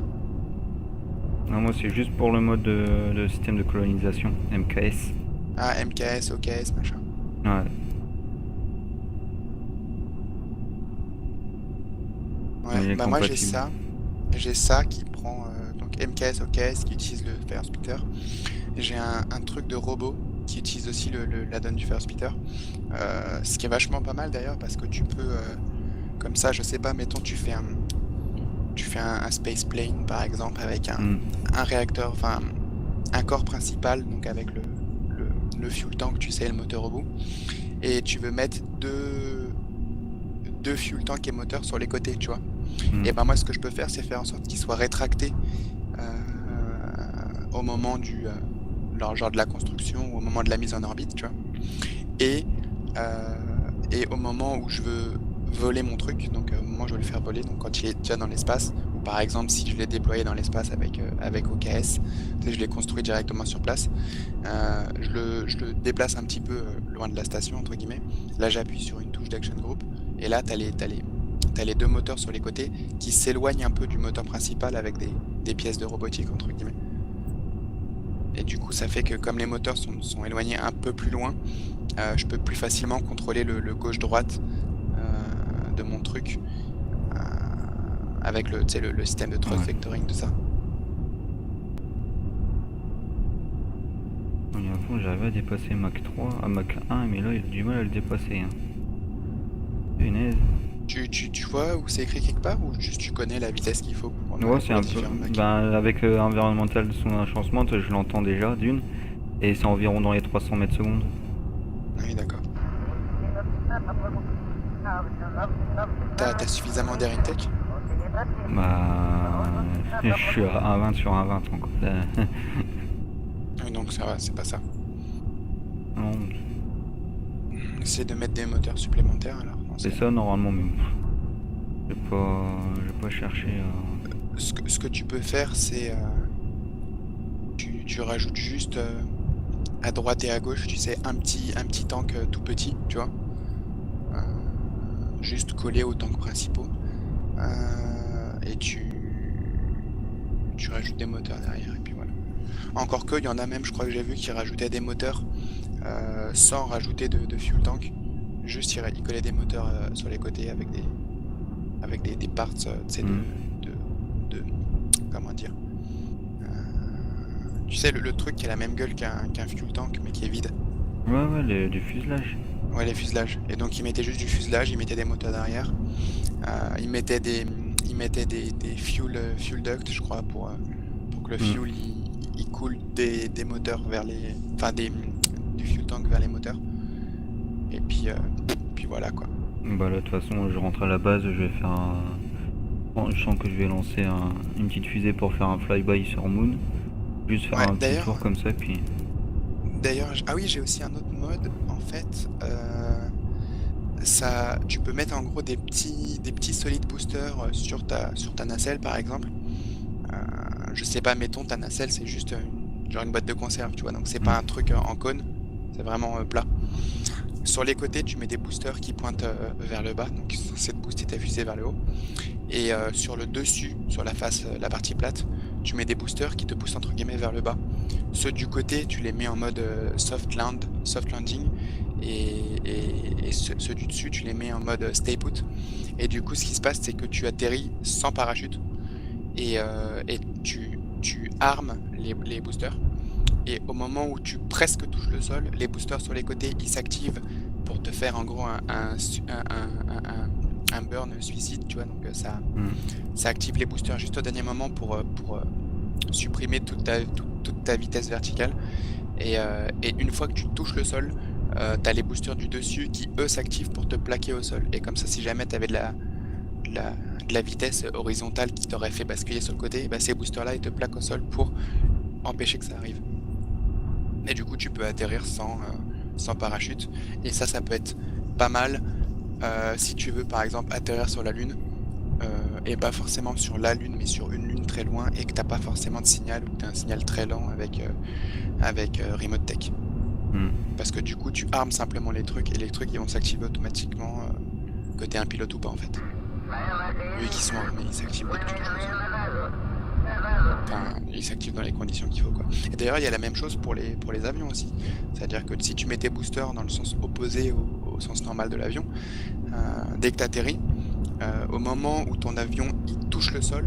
Non, moi c'est juste pour le mode de système de colonisation, MKS. Ah, MKS, OKS, machin. Ouais. Ouais, Il est bah moi compatible. j'ai ça qui prend donc MKS, OKS qui utilise le Fire Speeder. Et j'ai un truc de robot qui utilise aussi l'add-on du Fire Speeder. Ce qui est vachement pas mal d'ailleurs parce que tu peux comme ça, je sais pas, mettons tu fais un space plane par exemple avec un réacteur, enfin un corps principal, donc avec le fuel tank, tu sais, le moteur au bout, et tu veux mettre deux fuel tank et moteur sur les côtés, tu vois. Et ben moi ce que je peux faire, c'est faire en sorte qu'ils soient rétractés au moment genre de la construction ou au moment de la mise en orbite, tu vois. Et au moment où je veux voler mon truc, donc au moment où je veux le faire voler, donc quand il est déjà dans l'espace, ou par exemple si je l'ai déployé dans l'espace avec OKS, je l'ai construit directement sur place, je le déplace un petit peu loin de la station entre guillemets. Là j'appuie sur une touche d'action group et là t'as les deux moteurs sur les côtés qui s'éloignent un peu du moteur principal avec des pièces de robotique entre guillemets. Et du coup ça fait que comme les moteurs sont éloignés un peu plus loin, je peux plus facilement contrôler le gauche-droite de mon truc avec le système de thrust vectoring, tout ça. J'arrive à dépasser Mach 3, à Mach 1, mais là il a du mal à le dépasser. Hein. Punaise. Tu vois où c'est écrit quelque part ou juste tu connais la vitesse qu'il faut pour Ouais, c'est un peu. Avec environnemental de son agencement, je l'entends déjà d'une, et c'est environ dans les 300 mètres secondes. Oui, d'accord. T'as suffisamment d'air intake? Je suis à 1,20 sur 1,20 encore. Oui, donc ça va, c'est pas ça. Non. Essaye de mettre des moteurs supplémentaires alors. C'est ça normalement, mais j'ai pas cherché. Ce que tu peux faire, c'est tu rajoutes juste à droite et à gauche, tu sais, un petit tank tout petit, tu vois, juste collé aux tanks principaux, et tu rajoutes des moteurs derrière et puis voilà. Encore que, il y en a même, je crois que j'ai vu, qui rajoutaient des moteurs sans rajouter de fuel tank. Juste il collait des moteurs sur les côtés avec des parts, tu sais, de comment dire, tu sais, le truc qui a la même gueule qu'un fuel tank mais qui est vide. Ouais, du fuselage. Ouais, les fuselages. Et donc ils mettaient juste du fuselage, ils mettaient des moteurs derrière, ils mettaient des fuel ducts, je crois, pour que le fuel il coule des moteurs vers les, enfin du fuel tank vers les moteurs. Et puis voilà quoi. Bah là de toute façon je rentre à la base, je vais faire je sens que je vais lancer une petite fusée pour faire un flyby sur Moon. Juste faire un petit tour comme ça puis... D'ailleurs, ah oui, j'ai aussi un autre mode en fait. ça, tu peux mettre en gros des petits solid boosters sur ta nacelle par exemple. Je sais pas, mettons ta nacelle c'est juste genre une boîte de conserve, tu vois, donc c'est pas un truc en cône, c'est vraiment plat. Sur les côtés, tu mets des boosters qui pointent vers le bas, donc ils sont censés te booster ta fusée vers le haut. Et sur le dessus, sur la face, la partie plate, tu mets des boosters qui te poussent entre guillemets vers le bas. Ceux du côté, tu les mets en mode soft landing, et ceux du dessus, tu les mets en mode stay put. Et du coup, ce qui se passe, c'est que tu atterris sans parachute et tu armes les boosters. Et au moment où tu presque touches le sol, les boosters sur les côtés, ils s'activent pour te faire en gros un burn suicide, tu vois. Donc ça active les boosters juste au dernier moment pour supprimer toute ta vitesse verticale. Et une fois que tu touches le sol, t'as les boosters du dessus qui eux s'activent pour te plaquer au sol. Et comme ça, si jamais t'avais de la vitesse horizontale qui t'aurait fait basculer sur le côté, bah, ces boosters là ils te plaquent au sol pour empêcher que ça arrive. Et du coup tu peux atterrir sans parachute, et ça peut être pas mal si tu veux par exemple atterrir sur la lune, et pas forcément sur la lune mais sur une lune très loin et que t'as pas forcément de signal, ou que t'as un signal très lent avec Remote Tech. Parce que du coup tu armes simplement les trucs, et les trucs ils vont s'activer automatiquement que t'es un pilote ou pas en fait. Vu qu'ils sont armés, ils s'activent dès que tu touches le sol. Enfin, ils s'activent dans les conditions qu'il faut, quoi. Et d'ailleurs, il y a la même chose pour les avions aussi. C'est-à-dire que si tu mets tes boosters dans le sens opposé au sens normal de l'avion, dès que tu atterris, au moment où ton avion il touche le sol,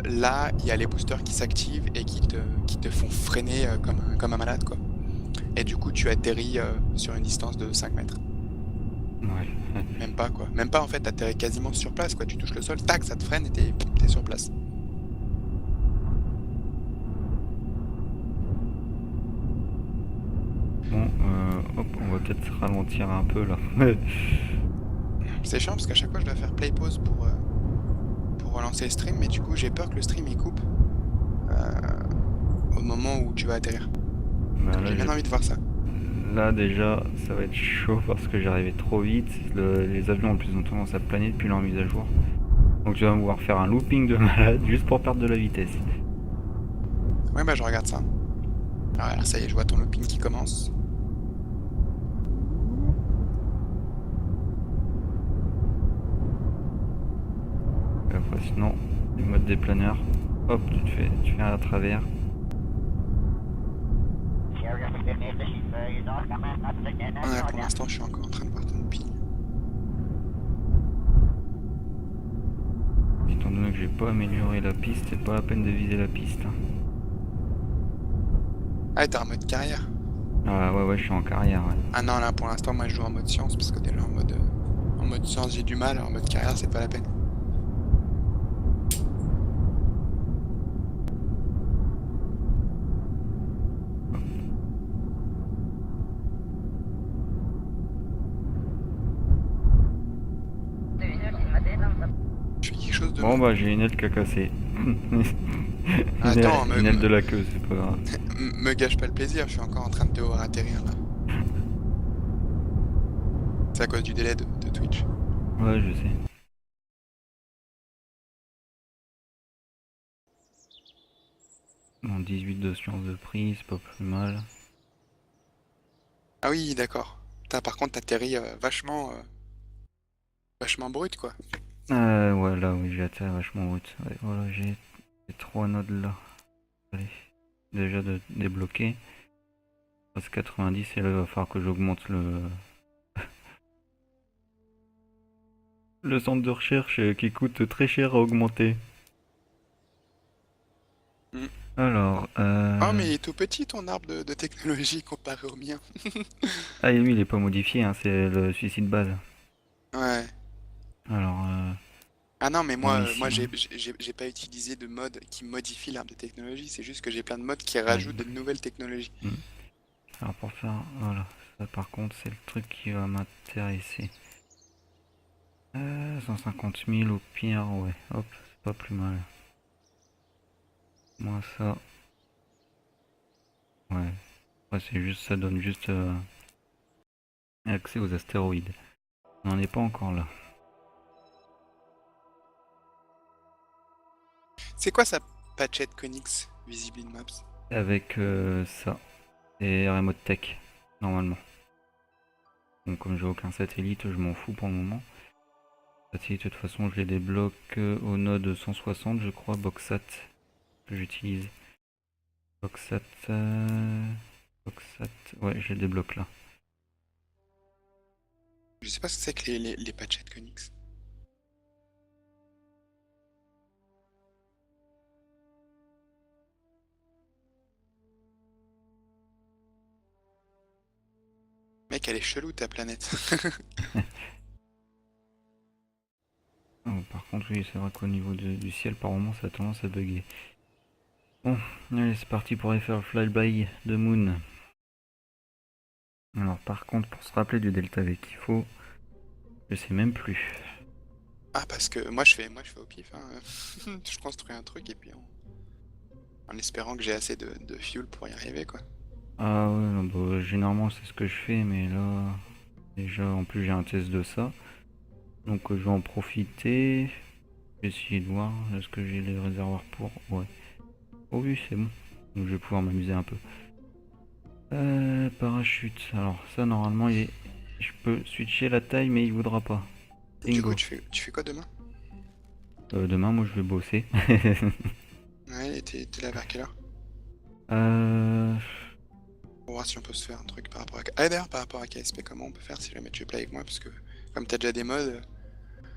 là, il y a les boosters qui s'activent et qui te font freiner comme un malade, quoi. Et du coup, tu atterris sur une distance de 5 mètres. Ouais. Même pas, quoi. Même pas, en fait, t'atterris quasiment sur place, quoi. Tu touches le sol, tac, ça te freine et t'es sur place. Bon, hop, on va peut-être se ralentir un peu là. C'est chiant parce qu'à chaque fois je dois faire play pause pour relancer le stream, mais du coup j'ai peur que le stream il coupe au moment où tu vas atterrir. Bah, là, J'ai bien envie de voir ça. là, déjà, ça va être chaud parce que j'arrivais trop vite. Les avions en plus ont tendance à planer depuis leur mise à jour. Donc tu vas me voir faire un looping de malade juste pour perdre de la vitesse. Ouais, bah je regarde ça. Ah, alors ça y est, je vois ton looping qui commence. Et après, sinon, le mode déplaneur, hop, tu fais à travers. Ouais, pour l'instant je suis encore en train de voir ton looping. Étant donné que j'ai pas amélioré la piste, c'est pas la peine de viser la piste. Ah, t'es en mode carrière. Ah ouais, je suis en carrière. Ouais. Ah non, là pour l'instant moi je joue en mode science, parce que déjà en mode science j'ai du mal, en mode carrière c'est pas la peine. Tu fais quelque chose de Bon bah j'ai une aile qui a cassé. Attends, une aile de la queue, c'est pas grave. me gâche pas le plaisir, je suis encore en train de te voir atterrir là. C'est à cause du délai de Twitch. Ouais, je sais. Bon, 18 de science de prix, c'est pas plus mal. Ah oui, d'accord. Par contre, t'atterris vachement brut, quoi. Ouais, là, oui, j'ai atterri vachement haute. Ouais, voilà, j'ai les 3 nodes là. Allez, déjà de débloquer. Passe 90 et là, il va falloir que j'augmente le centre de recherche qui coûte très cher à augmenter. Mm. Alors, Oh, mais il est tout petit ton arbre de technologie comparé au mien. ah, et lui, il est pas modifié, hein, c'est le suicide base. Ouais. Alors, Ah non, mais bon, moi ici, hein. j'ai pas utilisé de mode qui modifie l'arbre de technologie, c'est juste que j'ai plein de modes qui Ouais. rajoutent de nouvelles technologies. Mm. Alors, pour faire, voilà, ça par contre, c'est le truc qui va m'intéresser. 150 000 au pire, ouais, hop, c'est pas plus mal. Moi, ça, ouais. Ouais, c'est juste, ça donne juste accès aux astéroïdes. On n'en est pas encore là. C'est quoi sa patchette Konix visible in maps? Avec ça. Et Remote Tech, normalement. Donc comme j'ai aucun satellite, je m'en fous pour le moment. Satellite, de toute façon, je les débloque au node 160, je crois, Boxat, que j'utilise. Boxat, Boxat, ouais, je les débloque là. Je sais pas ce que c'est que les patchettes Konix. Mec, elle est chelou ta planète. Oh, par contre, oui, c'est vrai qu'au niveau du ciel, par moment, ça a tendance à bugger. Bon, allez, c'est parti pour aller faire le flyby de Moon. Alors, par contre, pour se rappeler du delta V qu'il faut, je sais même plus. Ah, parce que moi je fais au pif. Hein. Je construis un truc et puis en espérant que j'ai assez de fuel pour y arriver, quoi. Ah ouais, non, bah, généralement, c'est ce que je fais, mais là, déjà, en plus, j'ai un test de ça. Donc, je vais en profiter. Je vais essayer de voir, est-ce que j'ai les réservoirs pour... Ouais. Oh oui, c'est bon. Donc, je vais pouvoir m'amuser un peu. Parachute. Alors, ça, normalement, je peux switcher la taille, mais il voudra pas. Du coup, Bingo. tu fais quoi demain? Demain, moi, je vais bosser. Ouais, et t'es là vers quelle heure? euh... Pour voir si on peut se faire un truc par rapport à... Ah, d'ailleurs, par rapport à KSP, comment on peut faire si jamais tu veux play avec moi? Parce que comme t'as déjà des modes,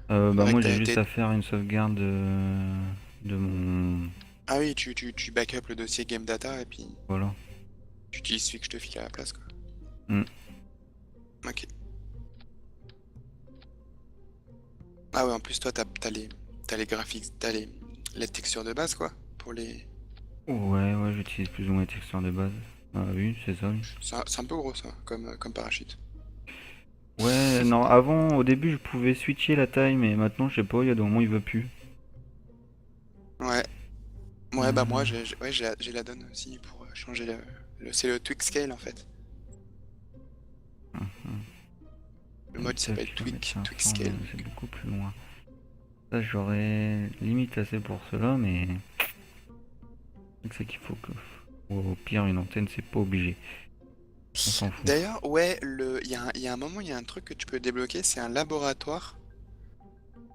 bah, faudrait moi, que j'ai juste t'aies... à faire une sauvegarde de mon... Ah oui, tu backup le dossier game data et puis Voilà. tu utilises celui que je te file à la place, quoi. Hmm. Ok. Ah ouais, en plus, toi, t'as les graphiques, les textures de base, quoi, pour les... Ouais, ouais, j'utilise plus ou moins les textures de base. Ah oui, c'est ça, oui. C'est un peu gros, ça, comme parachute. Ouais, non, avant, au début, je pouvais switcher la taille, mais maintenant, je sais pas, il y a des moments, il veut plus. Ouais, ouais, bah moi, Euh, ouais, j'ai la donne aussi pour changer c'est le Tweak Scale, en fait. Le mode Habitat s'appelle kilomètre Tweak 500, Scale. non, c'est beaucoup plus loin. Ça, j'aurais limite assez pour cela, mais c'est qu'il faut que... Ou au pire, une antenne, c'est pas obligé. On s'en fout. D'ailleurs, ouais, il y a un moment, il y a un truc que tu peux débloquer, c'est un laboratoire.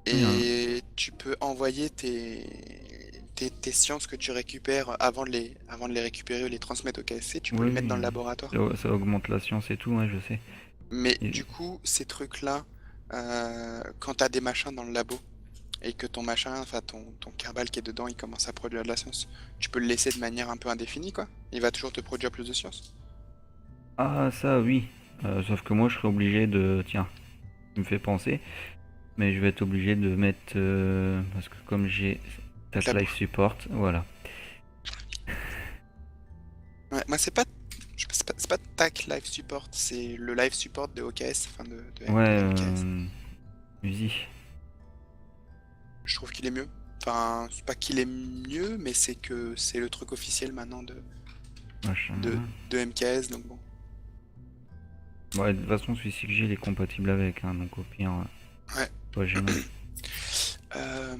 Oui, hein. Et tu peux envoyer tes sciences que tu récupères avant de les récupérer ou les transmettre au KSC, tu peux Oui, les mettre dans le oui. laboratoire. Ça augmente la science et tout, ouais, je sais. Mais Et- du coup, ces trucs-là, quand t'as des machins dans le labo et que ton machin, enfin ton Kerbal qui est dedans, il commence à produire de la science, tu peux le laisser de manière un peu indéfinie, quoi. Il va toujours te produire plus de science. Ah, ça, oui. Sauf que moi, je serais obligé de... Tiens, tu me fais penser. Mais je vais être obligé de mettre... parce que comme j'ai De Tag la Life Support, voilà. Ouais, moi, c'est pas TAC Live Support, c'est le Live Support de OKS, enfin Ouais, de MKS. Uzi. Je trouve qu'il est mieux. Enfin, c'est pas qu'il est mieux, mais c'est que c'est le truc officiel maintenant Machin. de MKS, donc bon. Ouais, de toute façon, celui-ci que j'ai, il est compatible avec, hein, donc au pire, Ouais. pas gênant. Euh,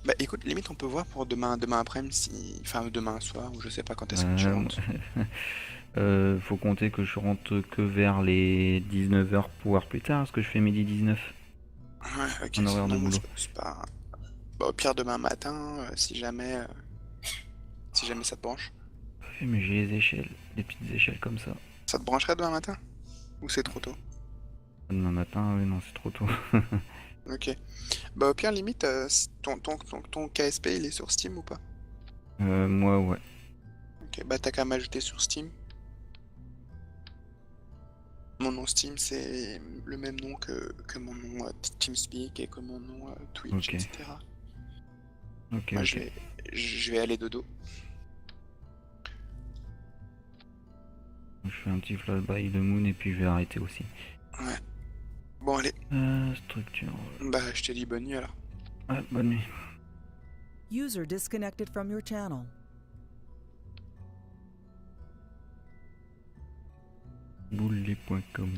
Bah écoute, limite on peut voir pour demain après-midi, enfin demain soir, ou je sais pas quand est-ce que tu Euh, rentres. faut compter que je rentre que vers les 19 h pour voir plus tard, parce que je fais midi 19 Ouais, ok, en horaire de non, moi boulot. c'est pas... Bah, au pire demain matin, si jamais ça te branche. Oui, mais j'ai les échelles, les petites échelles comme ça. Ça te brancherait demain matin? Ou c'est trop tôt? Demain matin, oui, non, c'est trop tôt. Ok. Bah au pire limite, ton KSP il est sur Steam ou pas? Moi, ouais. Ok, bah t'as qu'à m'ajouter sur Steam. Mon nom Steam, c'est le même nom que mon nom TeamSpeak et que mon nom Twitch, Ok, etc. ok, Moi, ok. je vais aller dodo. Je fais un petit flyby de Moon et puis je vais arrêter aussi. Ouais. Bon, allez. Structure. Bah, je te dis bonne nuit alors. Ouais, bonne nuit. User disconnected from your channel. Boulet.com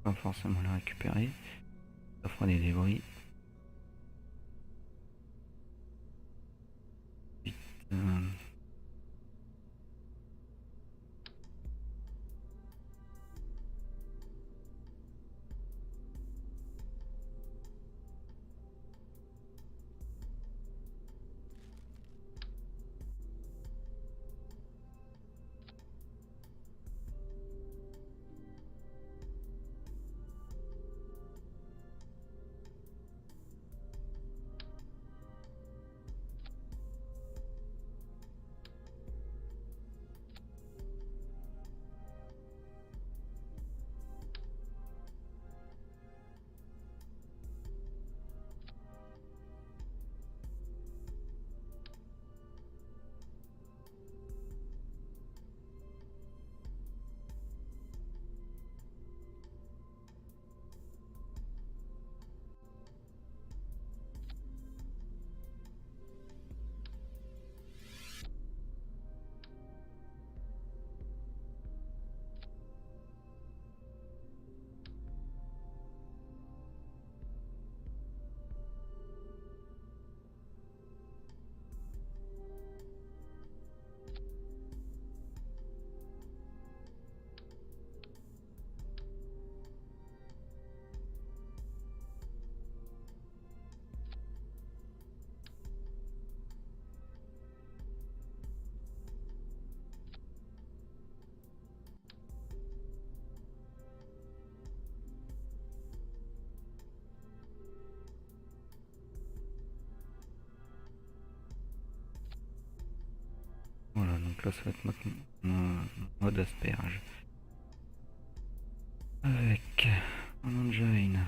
pas forcément les récupérer. Ça fera des débris. Euh, Voilà, donc là ça va être mon mode asperge. Avec un engine.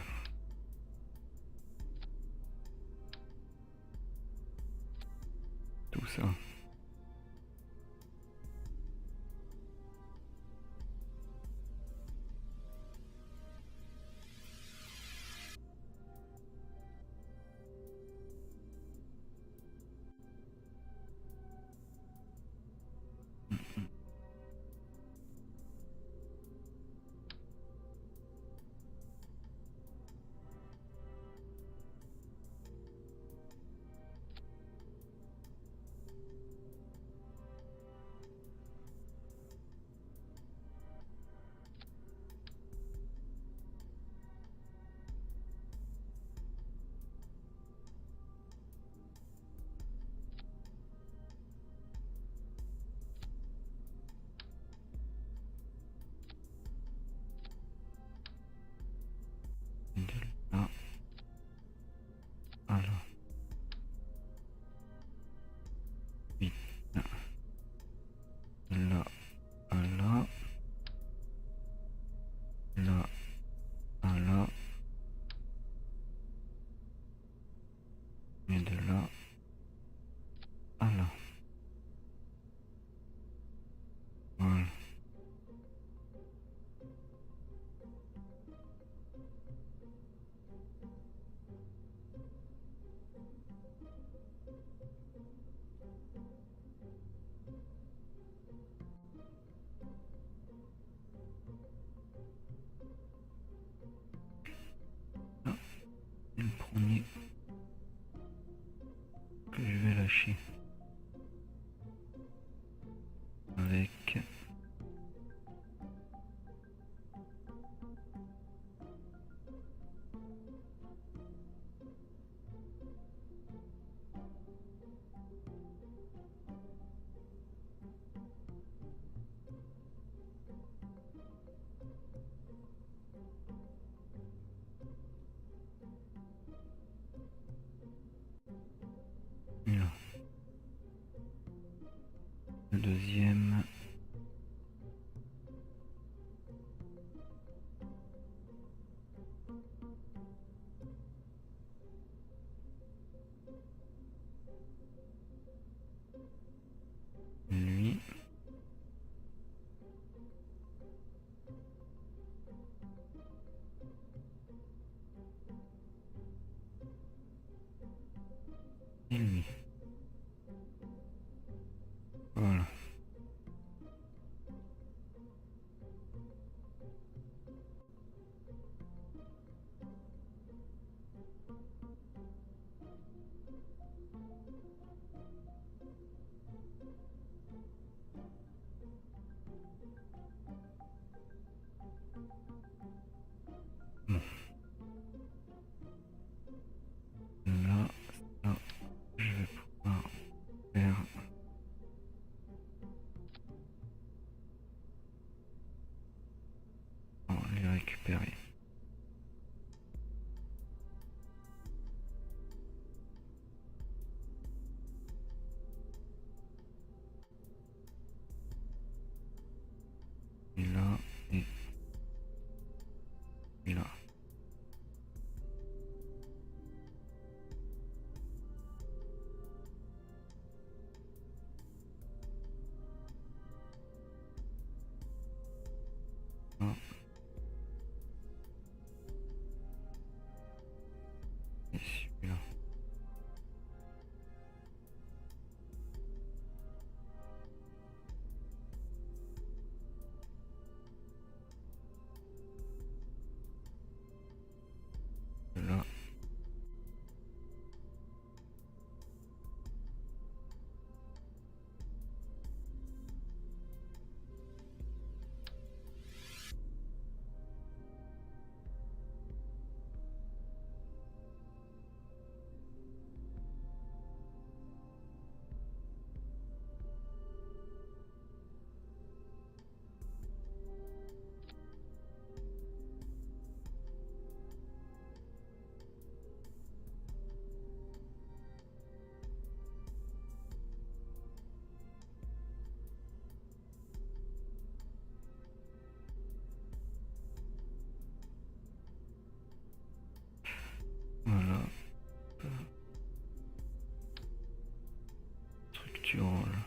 Tout ça. Là. Alors. Oui. Là. Là. Là. Là. Là. Et de là à là. Voilà. Là, c'est le premier que je vais lâcher. Avec là. Le deuxième. Lui. Et lui. Voilà. récupérer. Et là, et là. Là. Et celui-là. Là. Voilà. Structural.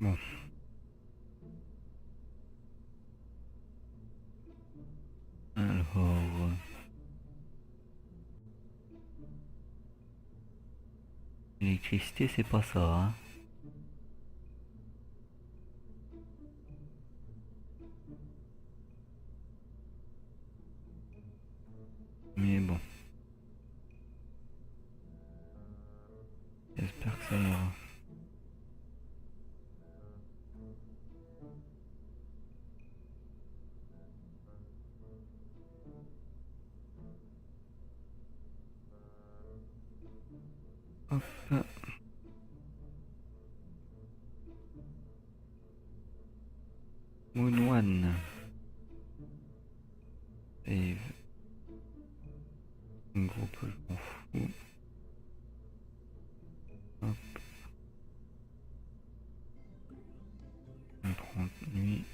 Bon. Alors, l'électricité, c'est pas ça, hein. Mais bon. J'espère que ça ira. Hop. Moon One. Save. Groupe, je m'en fous. Hop. 30 nuit.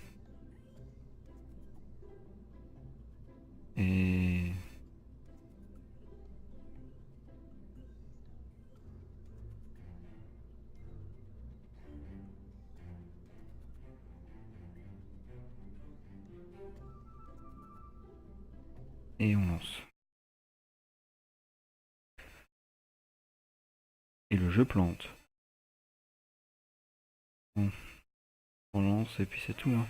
Et... Et on lance. Et le jeu plante. Bon. On lance et puis c'est tout, hein.